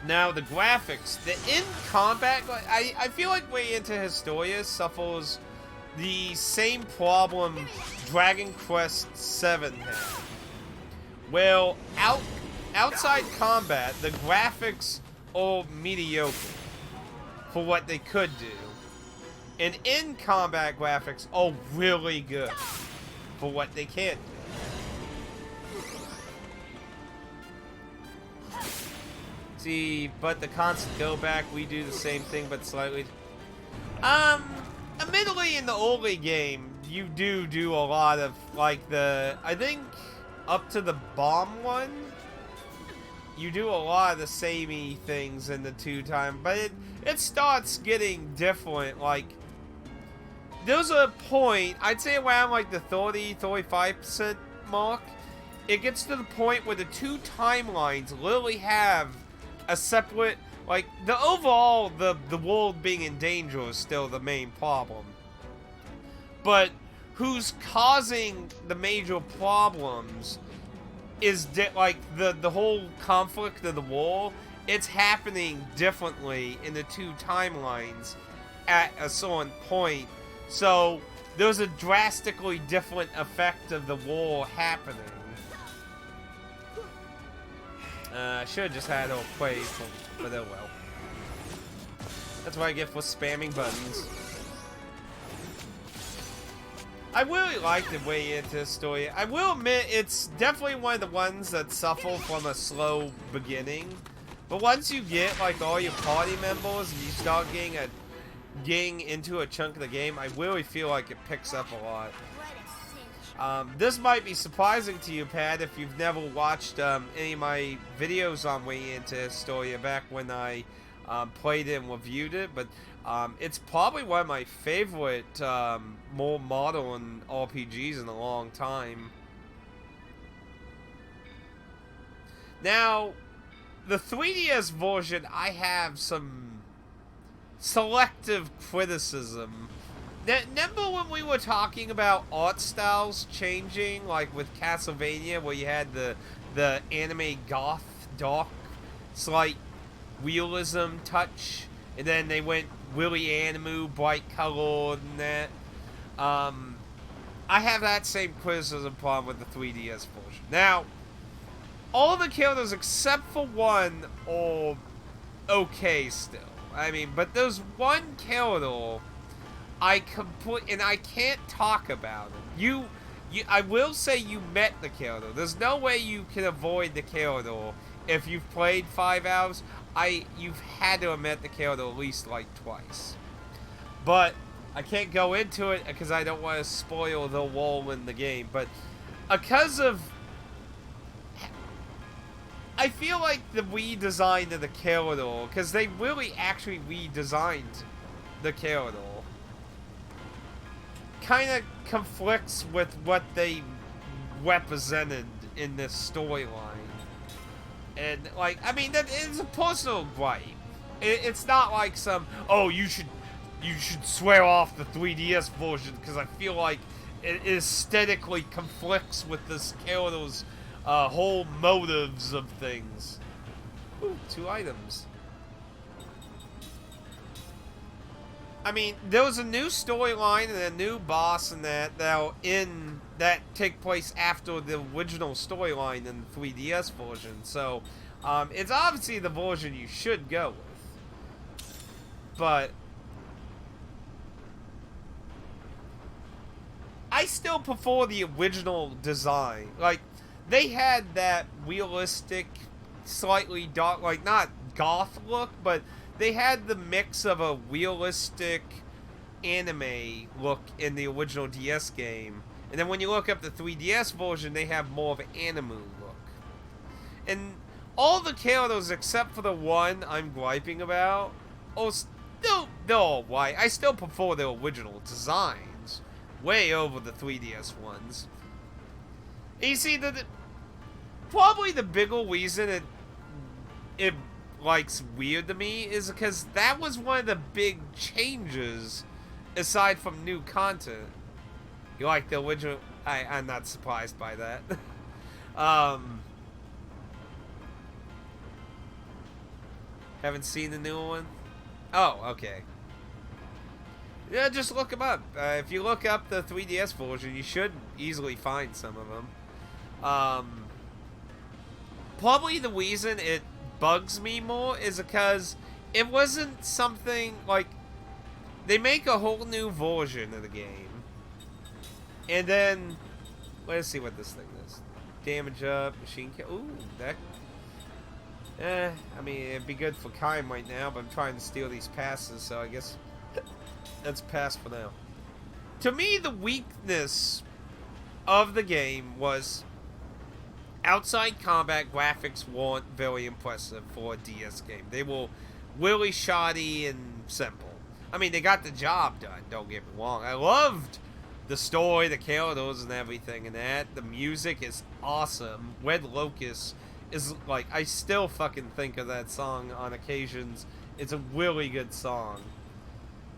Now, the graphics, the in-combat, I feel like way into Historia suffers the same problem Dragon Quest VII had. Well, outside combat, the graphics are mediocre for what they could do. And in-combat graphics are really good for what they can do. See, but the constant go back, we do the same thing, but slightly. Admittedly, in the early game, you do a lot of like I think up to the bomb one, you do a lot of the samey things in the 2-time, but it starts getting different. Like, there's a point, I'd say around like the 30-35% mark, it gets to the point where the 2 timelines literally have a separate, like, the overall, the world being in danger is still the main problem. But who's causing the major problems is, like, the whole conflict of the war, it's happening differently in the 2 timelines at a certain point. So, there's a drastically different effect of the war happening. I should have just had her play, but oh well. That's what I get for spamming buttons. I really like the way into the story. I will admit, it's definitely one of the ones that suffer from a slow beginning. But once you get, like, all your party members and you start getting into a chunk of the game, I really feel like it picks up a lot. This might be surprising to you, Pat, if you've never watched any of my videos on Way Into Historia back when I played it and reviewed it, but it's probably one of my favorite more modern RPGs in a long time. Now, the 3DS version, I have some selective criticism. Remember when we were talking about art styles changing, like with Castlevania, where you had the anime goth, dark, slight realism touch, and then they went really animu, bright colored, and that. I have that same criticism problem with the 3DS version. Now, all the characters except for one are okay still. I mean, but there's one character I can't talk about him. I will say you met the character. There's no way you can avoid the character if you've played 5 hours. You've had to have met the character at least like twice. But I can't go into it because I don't want to spoil the role in the game. But because of, I feel like the redesign of the character, because they really actually redesigned the character, kind of conflicts with what they represented in this storyline. And, like, I mean, it's a personal gripe. It's not like some, oh, you should swear off the 3DS version, because I feel like it aesthetically conflicts with this character's whole motives of things. Ooh, 2 items. I mean, there was a new storyline and a new boss in that take place after the original storyline in the 3DS version. So, it's obviously the version you should go with. But I still prefer the original design. Like, they had that realistic, slightly dark, like, not goth look, but they had the mix of a realistic anime look in the original DS game. And then when you look up the 3DS version, they have more of an anime look. And all the characters, except for the one I'm griping about, they're all white. I still prefer the original designs way over the 3DS ones. And you see, probably the bigger reason it like's weird to me is because that was one of the big changes aside from new content. You like the original? I'm not surprised by that. Haven't seen the new one? Oh, okay. Yeah, just look them up. If you look up the 3DS version, you should easily find some of them. Probably the reason it bugs me more is because it wasn't something like they make a whole new version of the game, and then let's see what this thing is. Damage up, machine kill. Ooh, that. I mean, it'd be good for Kaim right now, but I'm trying to steal these passes, so I guess that's pass for now. To me, the weakness of the game was outside combat graphics weren't very impressive for a DS game. They were really shoddy and simple. I mean, they got the job done, don't get me wrong. I loved the story, the characters and everything and that. The music is awesome. Red Locust is, like, I still fucking think of that song on occasions. It's a really good song.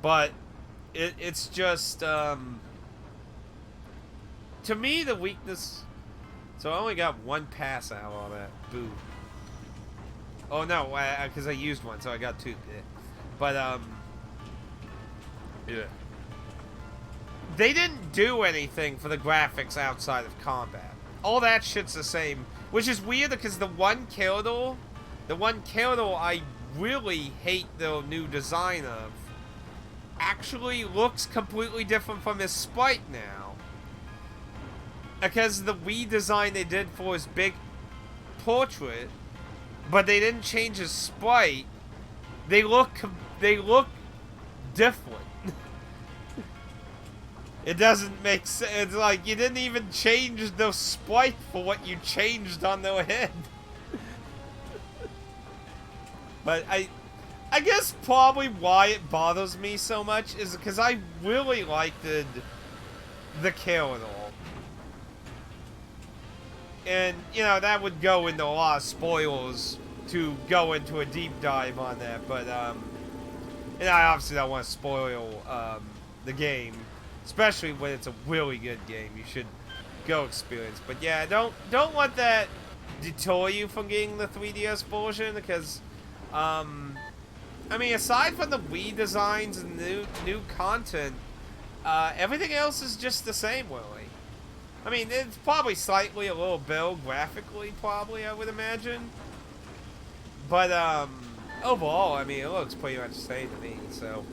But it's just, to me, the weakness. So I only got 1 pass out of that. Boo. Oh no, because I used one, so I got 2. But yeah. They didn't do anything for the graphics outside of combat. All that shit's the same, which is weird because the one character I really hate the new design of, actually looks completely different from his sprite now. Because the redesign they did for his big portrait, but they didn't change his sprite. They look different. It doesn't make sense. It's like you didn't even change the sprite for what you changed on their head. But I guess probably why it bothers me so much is because I really liked the character. And, you know, that would go into a lot of spoilers to go into a deep dive on that, but, and I obviously don't want to spoil, the game, especially when it's a really good game. You should go experience. But yeah, don't let that deter you from getting the 3DS version, because I mean, aside from the Wii designs and new content, everything else is just the same, really. I mean, it's probably slightly a little better graphically, probably, I would imagine. But overall, I mean, it looks pretty much the same to me. So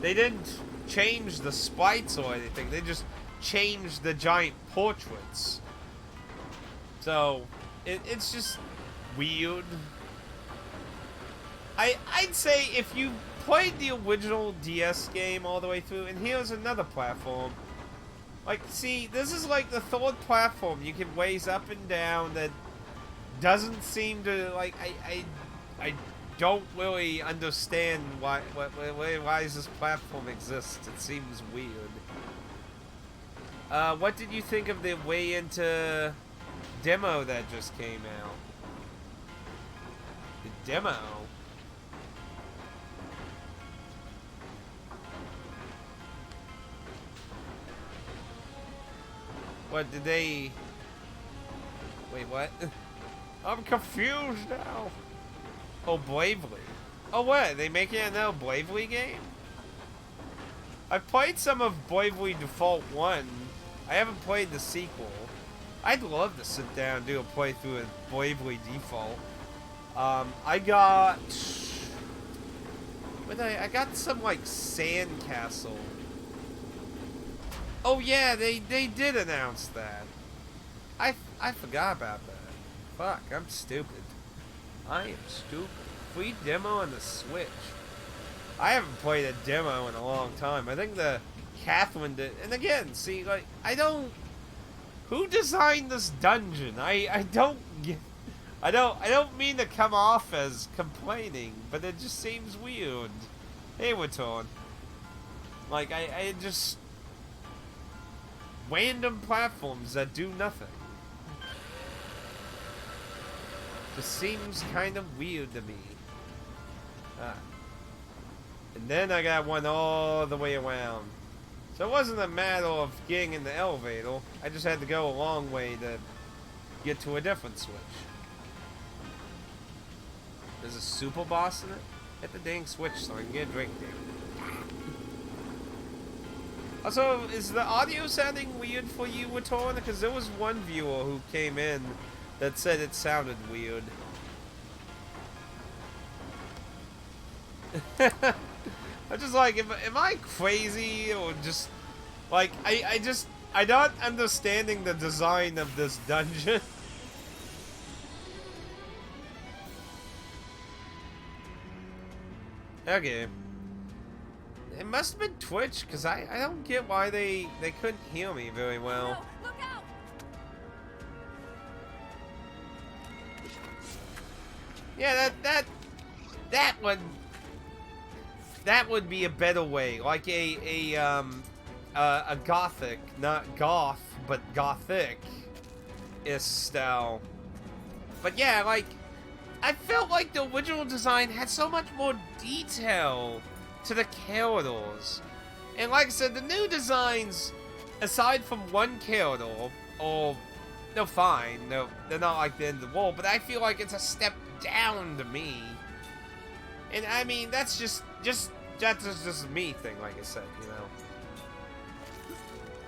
they didn't change the sprites or anything. They just changed the giant portraits. So it's just weird. I'd say if you played the original DS game all the way through, and here's another platform. Like, see, this is like the third platform you can raise up and down that doesn't seem to, like, I don't really understand why this platform exists. It seems weird. What did you think of the Way Into demo that just came out? The demo? What did they... Wait, what? I'm confused now. Oh, Bravely. Oh, what? They making another Bravely game? I've played some of Bravely Default 1. I haven't played the sequel. I'd love to sit down and do a playthrough of Bravely Default. I got... What did I got some, like, sandcastle. Oh yeah, they did announce that. I forgot about that. Fuck, I'm stupid. I am stupid. Free demo on the Switch. I haven't played a demo in a long time. I think the Catherine did. And again, see, like, I don't... Who designed this dungeon? I don't get... I don't mean to come off as complaining, but it just seems weird. Hey, Waton. Like, I just... Random platforms that do nothing. Just seems kind of weird to me. And then I got one all the way around. So it wasn't a matter of getting in the elevator. I just had to go a long way to get to a different switch. There's a super boss in it? Hit the dang switch so I can get a drink there. Also, is the audio sounding weird for you, Waton? Because there was one viewer who came in that said it sounded weird. I'm just like, am I crazy or just like I not understanding the design of this dungeon? Okay. It must have been Twitch, because I don't get why they couldn't hear me very well. No, look out! Yeah, that would be a better way, like a gothic, not goth, but gothic-ish style. But yeah, like, I felt like the original design had so much more detail to the corridors. And like I said, the new designs, aside from one corridor, they're fine. They're not like the end of the world, but I feel like it's a step down to me. And I mean, that's just a me thing, like I said, you know.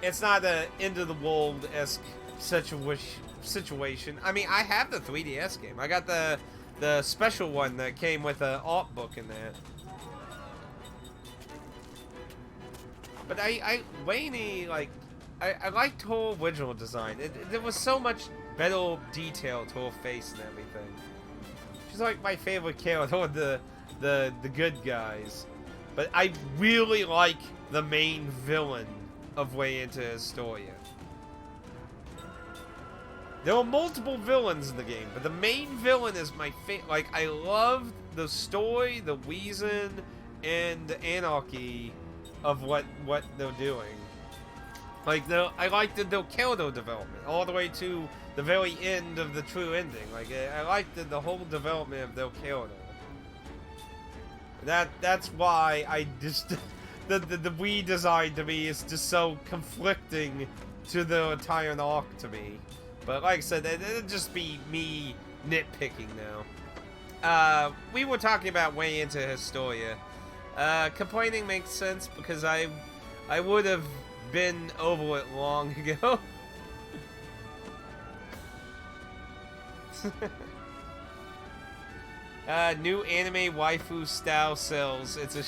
It's not the end of the world-esque situation. I mean, I have the 3DS game. I got the special one that came with an art book in there. But Lainey, like, I liked her original design. There was so much better detail to her face and everything. She's like my favorite character, the good guys. But I really like the main villain of Way Into Historia. There are multiple villains in the game, but the main villain is my favorite. Like, I love the story, the reason, and the anarchy of what they're doing. Like, I like the character development all the way to the very end of the true ending. Like, I like the whole development of their character. That's why I just the Wii design to me is just so conflicting to the entire arc to me. But like I said, it'd just be me nitpicking now. We were talking about way into Historia. Complaining makes sense because I would have been over it long ago. New anime waifu style sells. It's a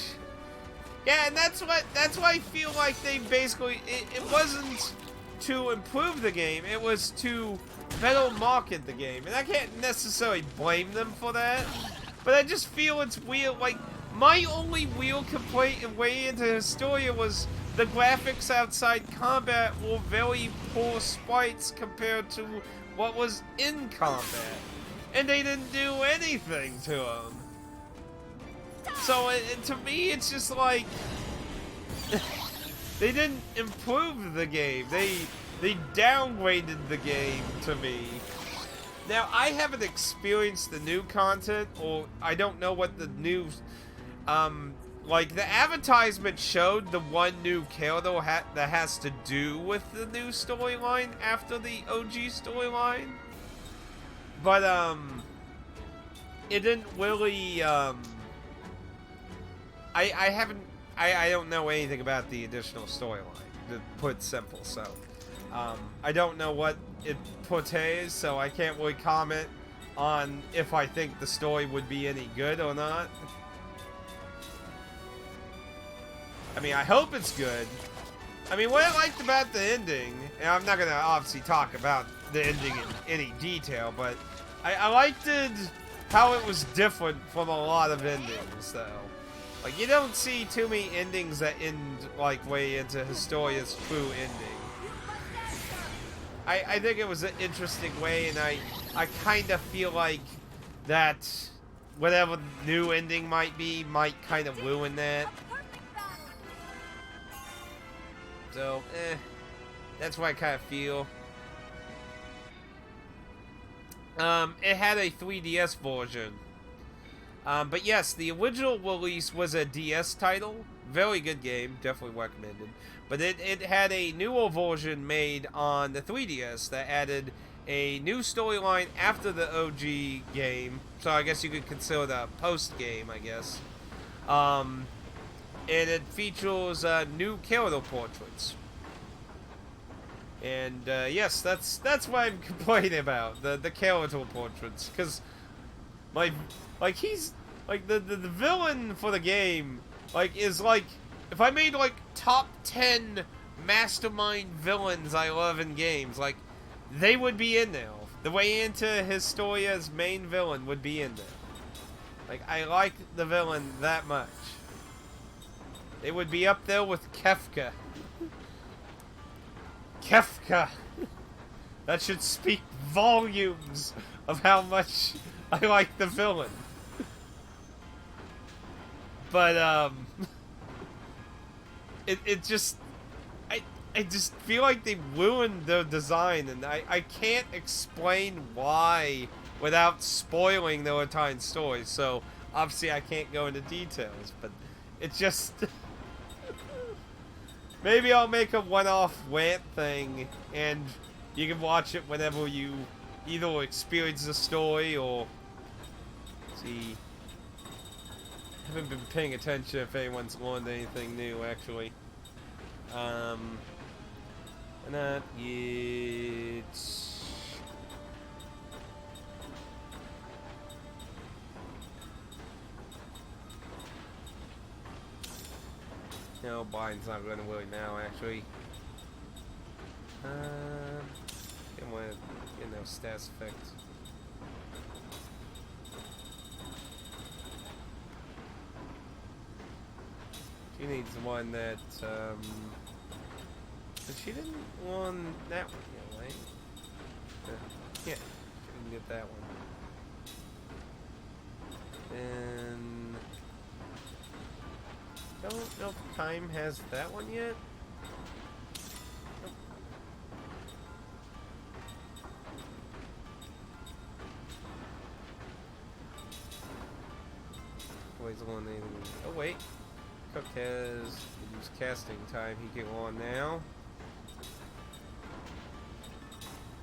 yeah, and that's why I feel like they basically it wasn't to improve the game, it was to better market the game, and I can't necessarily blame them for that. But I just feel it's weird. Like my only real complaint in way into Historia was the graphics outside combat were very poor sprites compared to what was in combat. And they didn't do anything to them. So to me, it's just like they didn't improve the game. They downgraded the game to me. Now I haven't experienced the new content, or I don't know what the new like the advertisement showed the one new character that has to do with the new storyline after the OG storyline. But, it didn't really, I don't know anything about the additional storyline, to put it simple, so, I don't know what it portrays, so I can't really comment on if I think the story would be any good or not. I mean, I hope it's good. I mean, what I liked about the ending, and I'm not gonna obviously talk about the ending in any detail, but I liked it, how it was different from a lot of endings, though. Like, you don't see too many endings that end, like, way into Historia's true ending. I think it was an interesting way, and I kind of feel like that whatever new ending might be might kind of ruin that. So, that's what I kind of feel. It had a 3DS version. But yes, the original release was a DS title. Very good game, definitely recommended. But it had a newer version made on the 3DS that added a new storyline after the OG game. So I guess you could consider that a post-game, I guess. And it features new character portraits. And yes, that's what I'm complaining about, the character portraits, because he's like the villain for the game, like, is like, if I made like top 10 mastermind villains I love in games, like, they would be in there. The way into Historia's main villain would be in there. Like, I like the villain that much. They would be up there with Kefka. Kefka! That should speak volumes of how much I like the villain. But, it just... I just feel like they ruined their design, and I can't explain why without spoiling the entire story, so obviously I can't go into details, but it just... Maybe I'll make a one-off rant thing, and you can watch it whenever you either experience the story or... See... I haven't been paying attention if anyone's learned anything new, actually. Not yet... No, Biden's not going to really now, actually. Get one, no stats effect. She needs one that, but she didn't want that one yet, right? Yeah, she didn't get that one. And... don't know if Time has that one yet. Nope. Always eliminating. Oh wait, Cook has used casting time. He can go on now.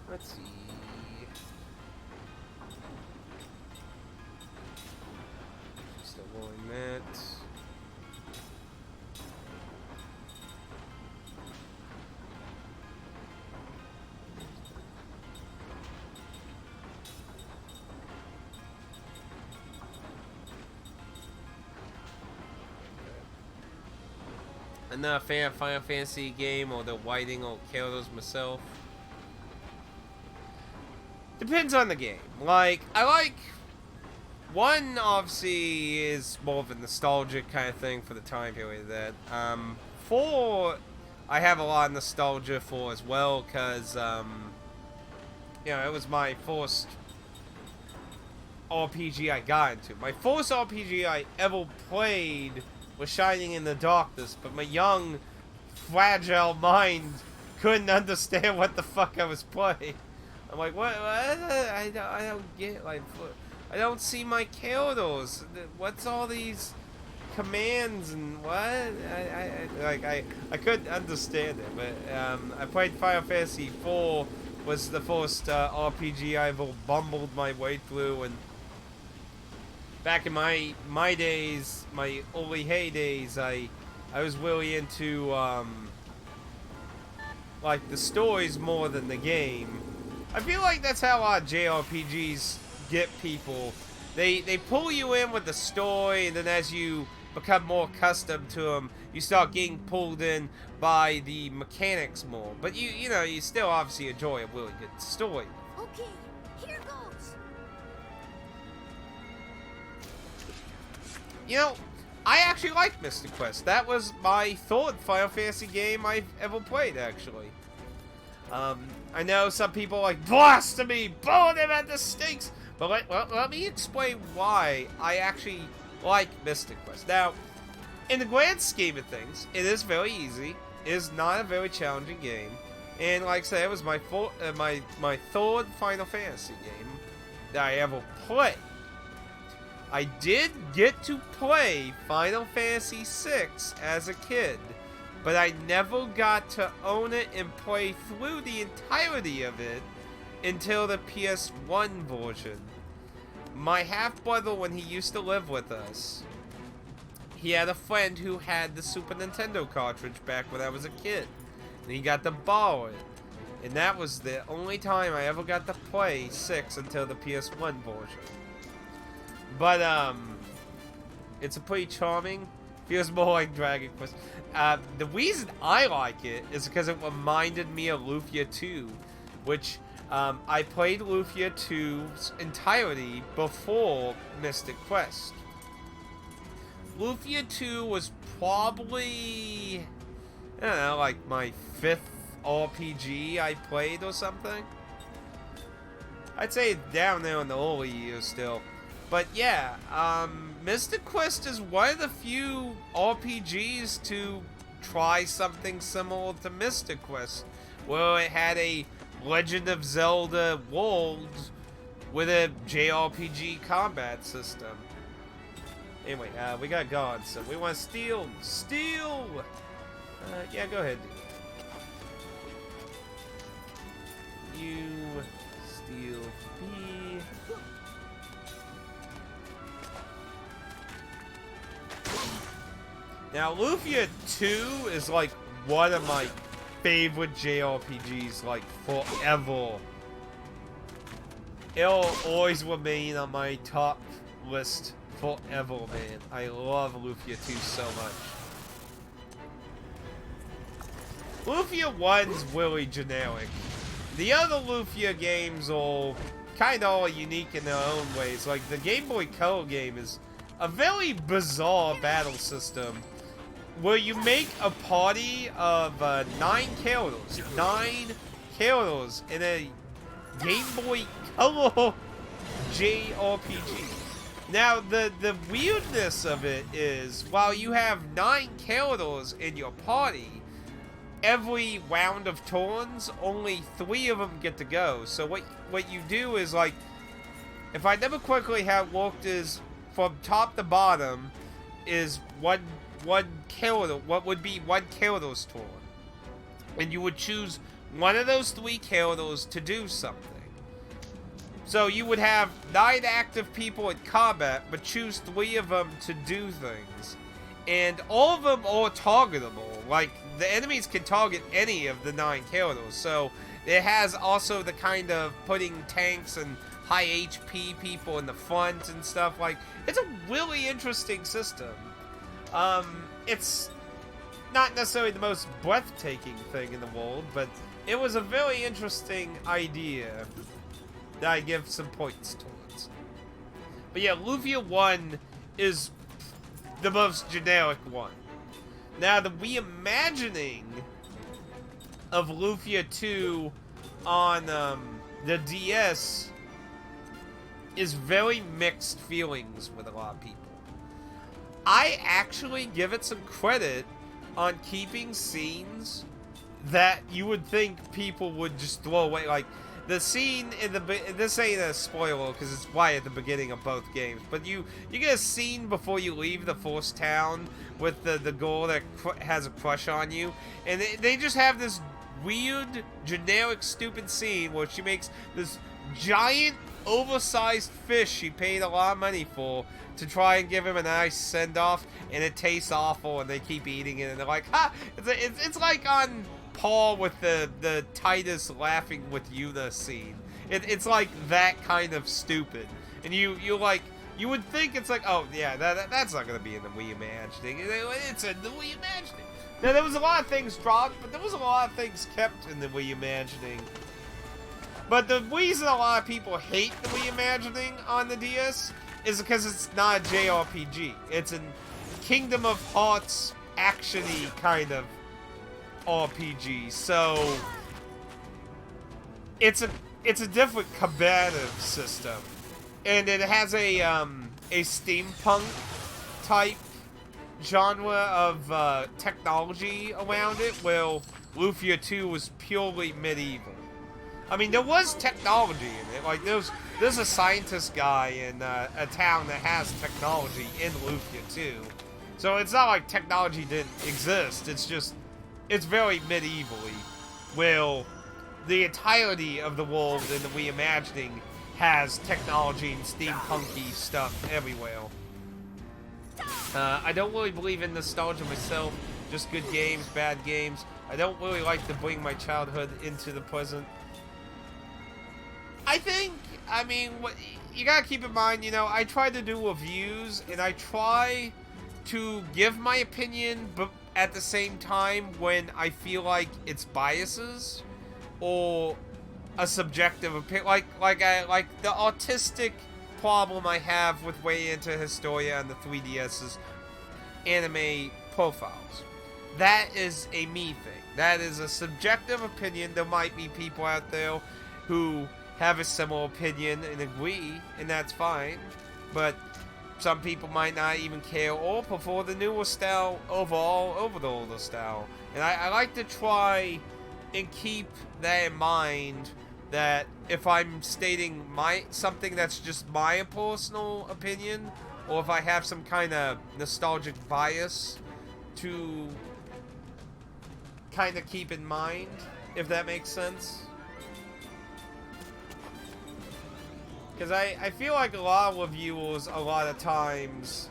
Let's see. Still rolling that. I'm not a fan of Final Fantasy game or the Whiting or Kalos myself. Depends on the game. Like, I like... 1, obviously, is more of a nostalgic kind of thing for the time period that. 4, I have a lot of nostalgia for as well, because, you know, it was my first RPG I got into. My first RPG I ever played was Shining in the Darkness, but my young, fragile mind couldn't understand what the fuck I was playing. I'm like, what? I don't get, like, I don't see my Kalos. What's all these commands and what? I couldn't understand it, but I played Final Fantasy 4, was the first RPG I ever bumbled my way through, and back in my days, my early heydays, I was really into like the stories more than the game. I feel like that's how a lot of JRPGs get people. They pull you in with the story, and then as you become more accustomed to them, you start getting pulled in by the mechanics more. But you know, you still obviously enjoy a really good story. Okay, here goes. You know, I actually like Mystic Quest. That was my third Final Fantasy game I've ever played, actually. I know some people are like, blasphemy, burn him at the stakes. But let me explain why I actually like Mystic Quest. Now, in the grand scheme of things, it is very easy. It is not a very challenging game. And like I said, it was my third Final Fantasy game that I ever played. I did get to play Final Fantasy VI as a kid, but I never got to own it and play through the entirety of it until the PS1 version. My half-brother, when he used to live with us, he had a friend who had the Super Nintendo cartridge back when I was a kid, and he got to borrow it. And that was the only time I ever got to play 6 until the PS1 version. But, it's a pretty charming, feels more like Dragon Quest. The reason I like it is because it reminded me of Lufia 2, which, I played Lufia 2's entirety before Mystic Quest. Lufia 2 was probably, I don't know, like my 5th RPG I played or something. I'd say down there in the early years still. But yeah, Mystic Quest is one of the few RPGs to try something similar to Mystic Quest, where it had a Legend of Zelda world with a JRPG combat system. Anyway, we got gods, so we want to steal. Steal! Yeah, go ahead. You steal B. Now, Lufia 2 is like one of my favorite JRPGs, like forever. It'll always remain on my top list forever, man. I love Lufia 2 so much. Lufia 1's really generic. The other Lufia games are kind of all unique in their own ways. Like, the Game Boy Color game is a very bizarre battle system where you make a party of 9 characters. 9 characters in a Game Boy Color JRPG. Now, the weirdness of it is, while you have 9 characters in your party, every round of turns, only 3 of them get to go. So what you do is, like, if I remember quickly how it worked is, from top to bottom, is one what would be one Gyarados tour. And you would choose one of those 3 Gyarados to do something. So you would have 9 active people in combat, but choose 3 of them to do things. And all of them are targetable. Like, the enemies can target any of the 9 Gyarados. So it has also the kind of putting tanks and high HP people in the front and stuff. Like, it's a really interesting system. It's not necessarily the most breathtaking thing in the world, but it was a very interesting idea that I give some points towards. But yeah, Lufia 1 is the most generic one. Now, the reimagining of Lufia 2 on the DS is very mixed feelings with a lot of people. I actually give it some credit on keeping scenes that you would think people would just throw away. Like, the scene in the... This ain't a spoiler, because it's right at the beginning of both games. But you get a scene before you leave the forest town with the girl that has a crush on you. And they just have this weird, generic, stupid scene where she makes this giant, oversized fish she paid a lot of money for to try and give him a nice send-off, and it tastes awful, and they keep eating it, and they're like, ha! It's like on Paul with the Titus laughing with Yuna scene. It's like that kind of stupid. And you would think it's like, oh, yeah, that's not going to be in the reimagining. It's in the reimagining. Now, there was a lot of things dropped, but there was a lot of things kept in the reimagining. But the reason a lot of people hate the reimagining on the DS is because it's not a JRPG. It's a Kingdom of Hearts action-y kind of RPG. So it's a different combative system, and it has a steampunk type genre of technology around it, where Lufia 2 was purely medieval. I mean, there was technology in it. Like, there's a scientist guy in a town that has technology in Lufia 2. So it's not like technology didn't exist. It's just, it's very medievally. Well, the entirety of the world in the reimagining has technology and steampunky stuff everywhere. I don't really believe in nostalgia myself. Just good games, bad games. I don't really like to bring my childhood into the present. I mean, what you gotta keep in mind, you know, I try to do reviews, and I try to give my opinion, but at the same time, when I feel like it's biases, or a subjective opinion, like the autistic problem I have with way into Historia and the 3DS's anime profiles. That is a me thing. That is a subjective opinion. There might be people out there who have a similar opinion and agree, and that's fine. But some people might not even care or prefer the newer style overall over the older style. And I like to try and keep that in mind, that if I'm stating something that's just my personal opinion, or if I have some kind of nostalgic bias, to kind of keep in mind, if that makes sense. Because I feel like a lot of reviewers, a lot of times,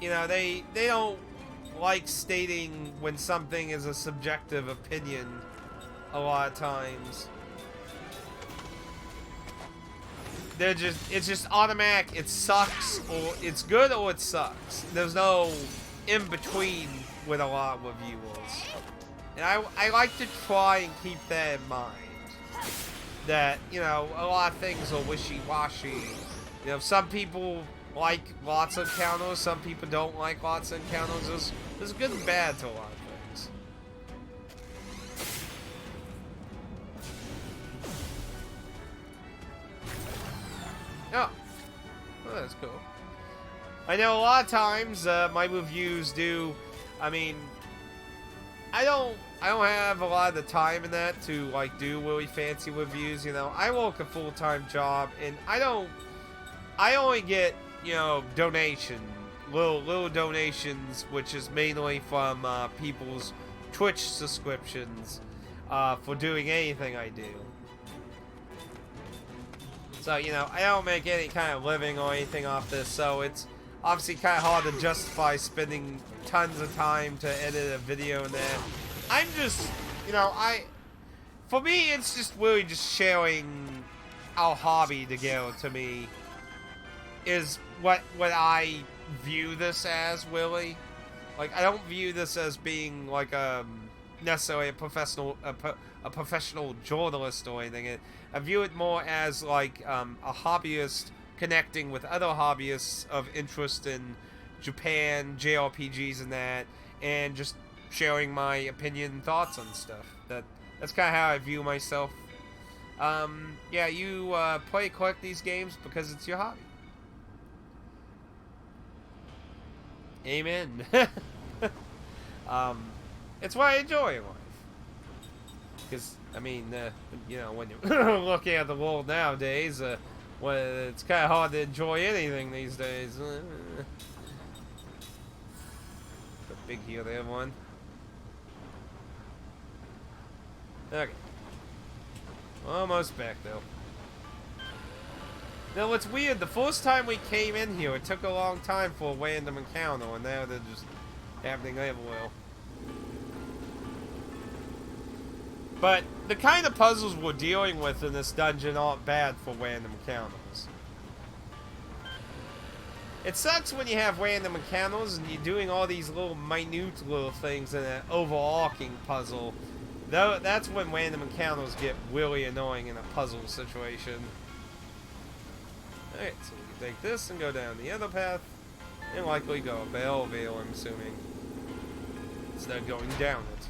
you know, they don't like stating when something is a subjective opinion a lot of times. It's just automatic, it sucks, or it's good, or it sucks. There's no in between with a lot of reviewers. And I like to try and keep that in mind. That, you know, a lot of things are wishy-washy. You know, some people like lots of encounters, some people don't like lots of encounters. There's good and bad to a lot of things. Oh. Well, that's cool. I know a lot of times my reviews do, I mean, I don't have a lot of the time in that to, like, do really fancy reviews, you know. I work a full-time job, and I only get, you know, donation little donations, which is mainly from people's Twitch subscriptions for doing anything I do. So, you know, I don't make any kind of living or anything off this, so it's obviously kind of hard to justify spending tons of time to edit a video and that. I'm just, you know, for me, it's just really just sharing our hobby together. To me, is what I view this as, really. Like, I don't view this as being like necessarily a professional journalist or anything. I view it more as like a hobbyist connecting with other hobbyists of interest in Japan, JRPGs and that, and just sharing my opinion and thoughts on stuff. That's kind of how I view myself. Yeah, you collect these games because it's your hobby. Amen. It's what I enjoy in life. Because, I mean, you know, when you're looking at the world nowadays, well, it's kind of hard to enjoy anything these days. The big heal there, one. Okay. Almost back, though. Now, what's weird, the first time we came in here, it took a long time for a random encounter, and now they're just happening everywhere. But the kind of puzzles we're dealing with in this dungeon aren't bad for random encounters. It sucks when you have random encounters and you're doing all these little minute little things in an overarching puzzle. Though that's when random encounters get really annoying in a puzzle situation. Alright, so we can take this and go down the other path. And likely go up the elevator, I'm assuming. Instead of going down it.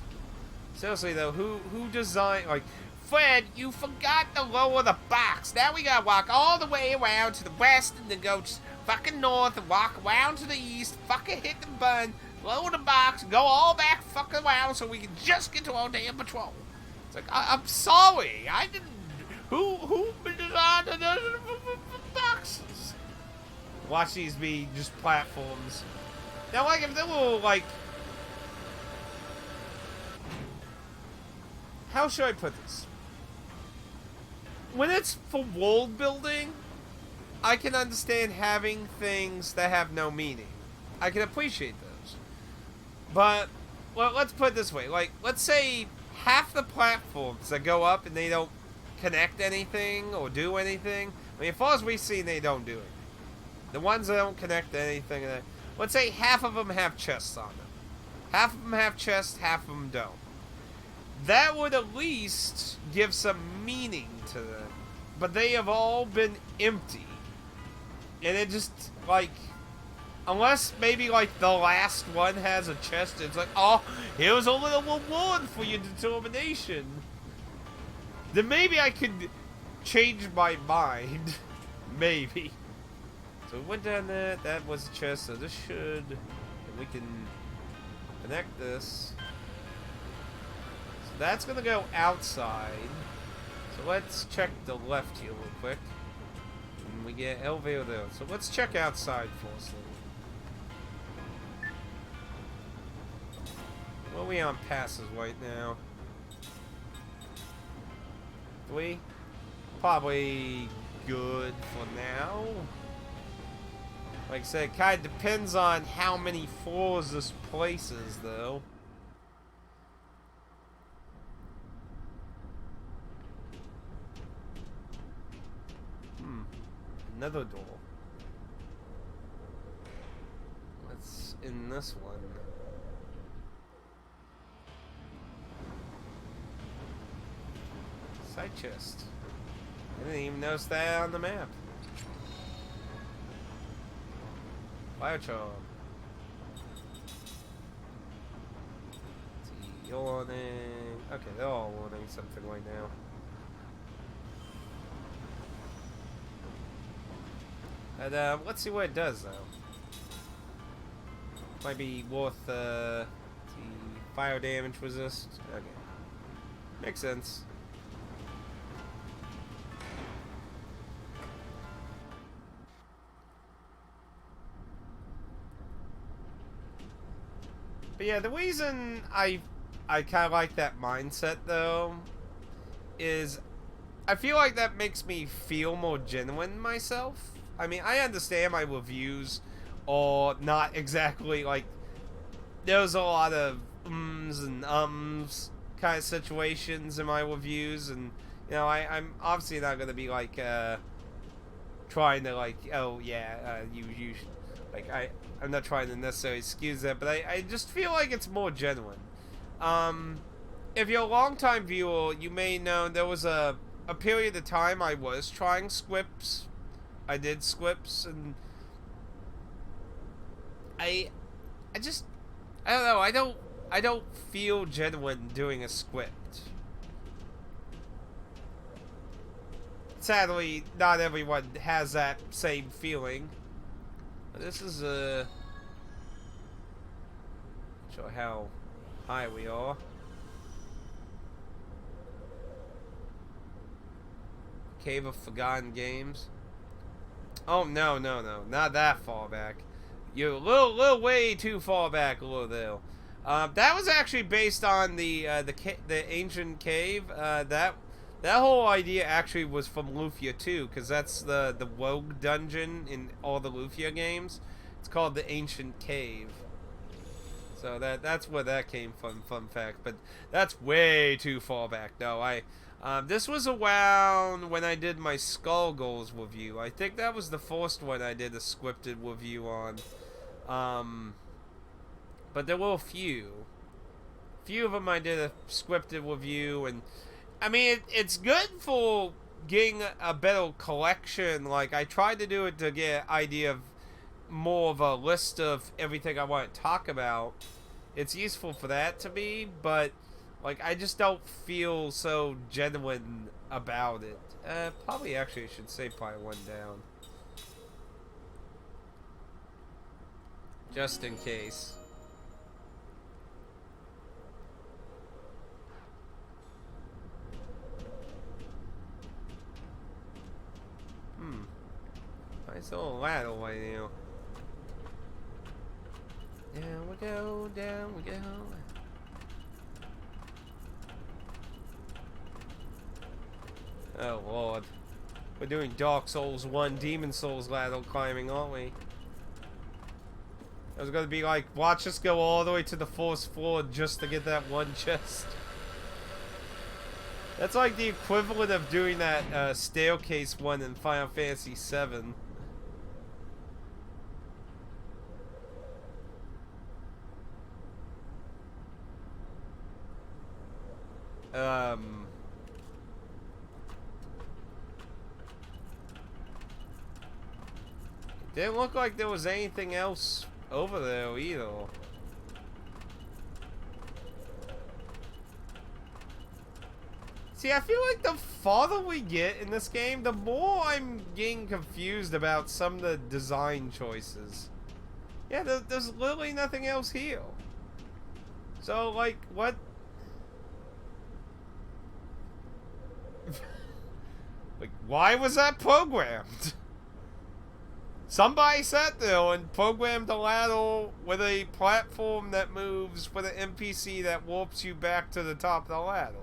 Seriously though, who designed, like, Fred, you forgot to lower the box. Now we gotta walk all the way around to the west and then go fucking north and walk around to the east, fucking hit the button, lower the box, go all back fucking around so we can just get to our damn patrol. It's like, I'm sorry, I didn't, who designed the boxes? Watch these be just platforms. Now, like, if they were, like, how should I put this? When it's for world building, I can understand having things that have no meaning. I can appreciate those. But, well, let's put it this way. Like, let's say half the platforms that go up and they don't connect anything or do anything. I mean, as far as we've seen, they don't do anything. The ones that don't connect to anything, let's say half of them have chests on them. Half of them have chests, half of them don't. That would at least give some meaning to them. But they have all been empty. And it just, like, unless maybe, like, the last one has a chest, it's like, oh, here's a little reward for your determination. Then maybe I could change my mind. Maybe. So we went down there, that was a chest, so this should, and we can connect this. That's gonna go outside. So let's check the left here real quick. And we get elevator there. So let's check outside first. What are we on passes right now? 3? Probably good for now. Like I said, it kind of depends on how many floors this place is, though. Another door. What's in this one? Side chest. I didn't even notice that on the map. Biochar. You're wanting. Okay, they're all wanting something right now. And let's see what it does, though. Might be worth the fire damage resist. Okay. Makes sense. But yeah, the reason I kind of like that mindset though is I feel like that makes me feel more genuine myself. I mean, I understand my reviews are not exactly like there's a lot of ums and ums kind of situations in my reviews, and you know I'm obviously not gonna be like trying to like oh yeah you should, like I'm not trying to necessarily excuse that, but I just feel like it's more genuine. If you're a long-time viewer, you may know there was a period of time I was trying scripts. I did scripts, and I just I don't know. I don't feel genuine doing a script. Sadly, not everyone has that same feeling. But this is show how high we are. Cave of Forgotten Games. Oh no, not that far back. You're a little way too far back, a little there. That was actually based on the ancient cave. That whole idea actually was from Lufia 2, because that's the rogue dungeon in all the Lufia games. It's called the Ancient Cave. So that's where that came from. Fun fact, but that's way too far back. No, this was around when I did my Skull Goals review. I think that was the first one I did a scripted review on. But there were a few. Few of them I did a scripted review, and I mean it's good for getting a better collection. Like I tried to do it to get an idea of more of a list of everything I want to talk about. It's useful for that to me, but like I just don't feel so genuine about it. Probably actually I should say probably one down. Just in case. Nice little ladder right now. Down we go, down we go. Oh lord. We're doing Dark Souls 1 Demon Souls ladder climbing, aren't we? I was gonna be like, watch us go all the way to the 4th floor just to get that one chest. That's like the equivalent of doing that staircase one in Final Fantasy VII. Didn't look like there was anything else over there either. See, I feel like the farther we get in this game, the more I'm getting confused about some of the design choices. Yeah, there's literally nothing else here. So, like, what? Like, why was that programmed? Somebody sat there and programmed a ladder with a platform that moves with an NPC that warps you back to the top of the ladder.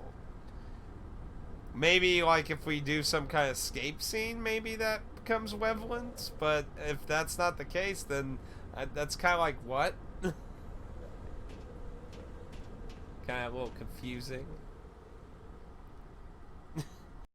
Maybe, like, if we do some kind of escape scene, maybe that becomes relevant. But if that's not the case, then that's kind of like, what? Kind of a little confusing.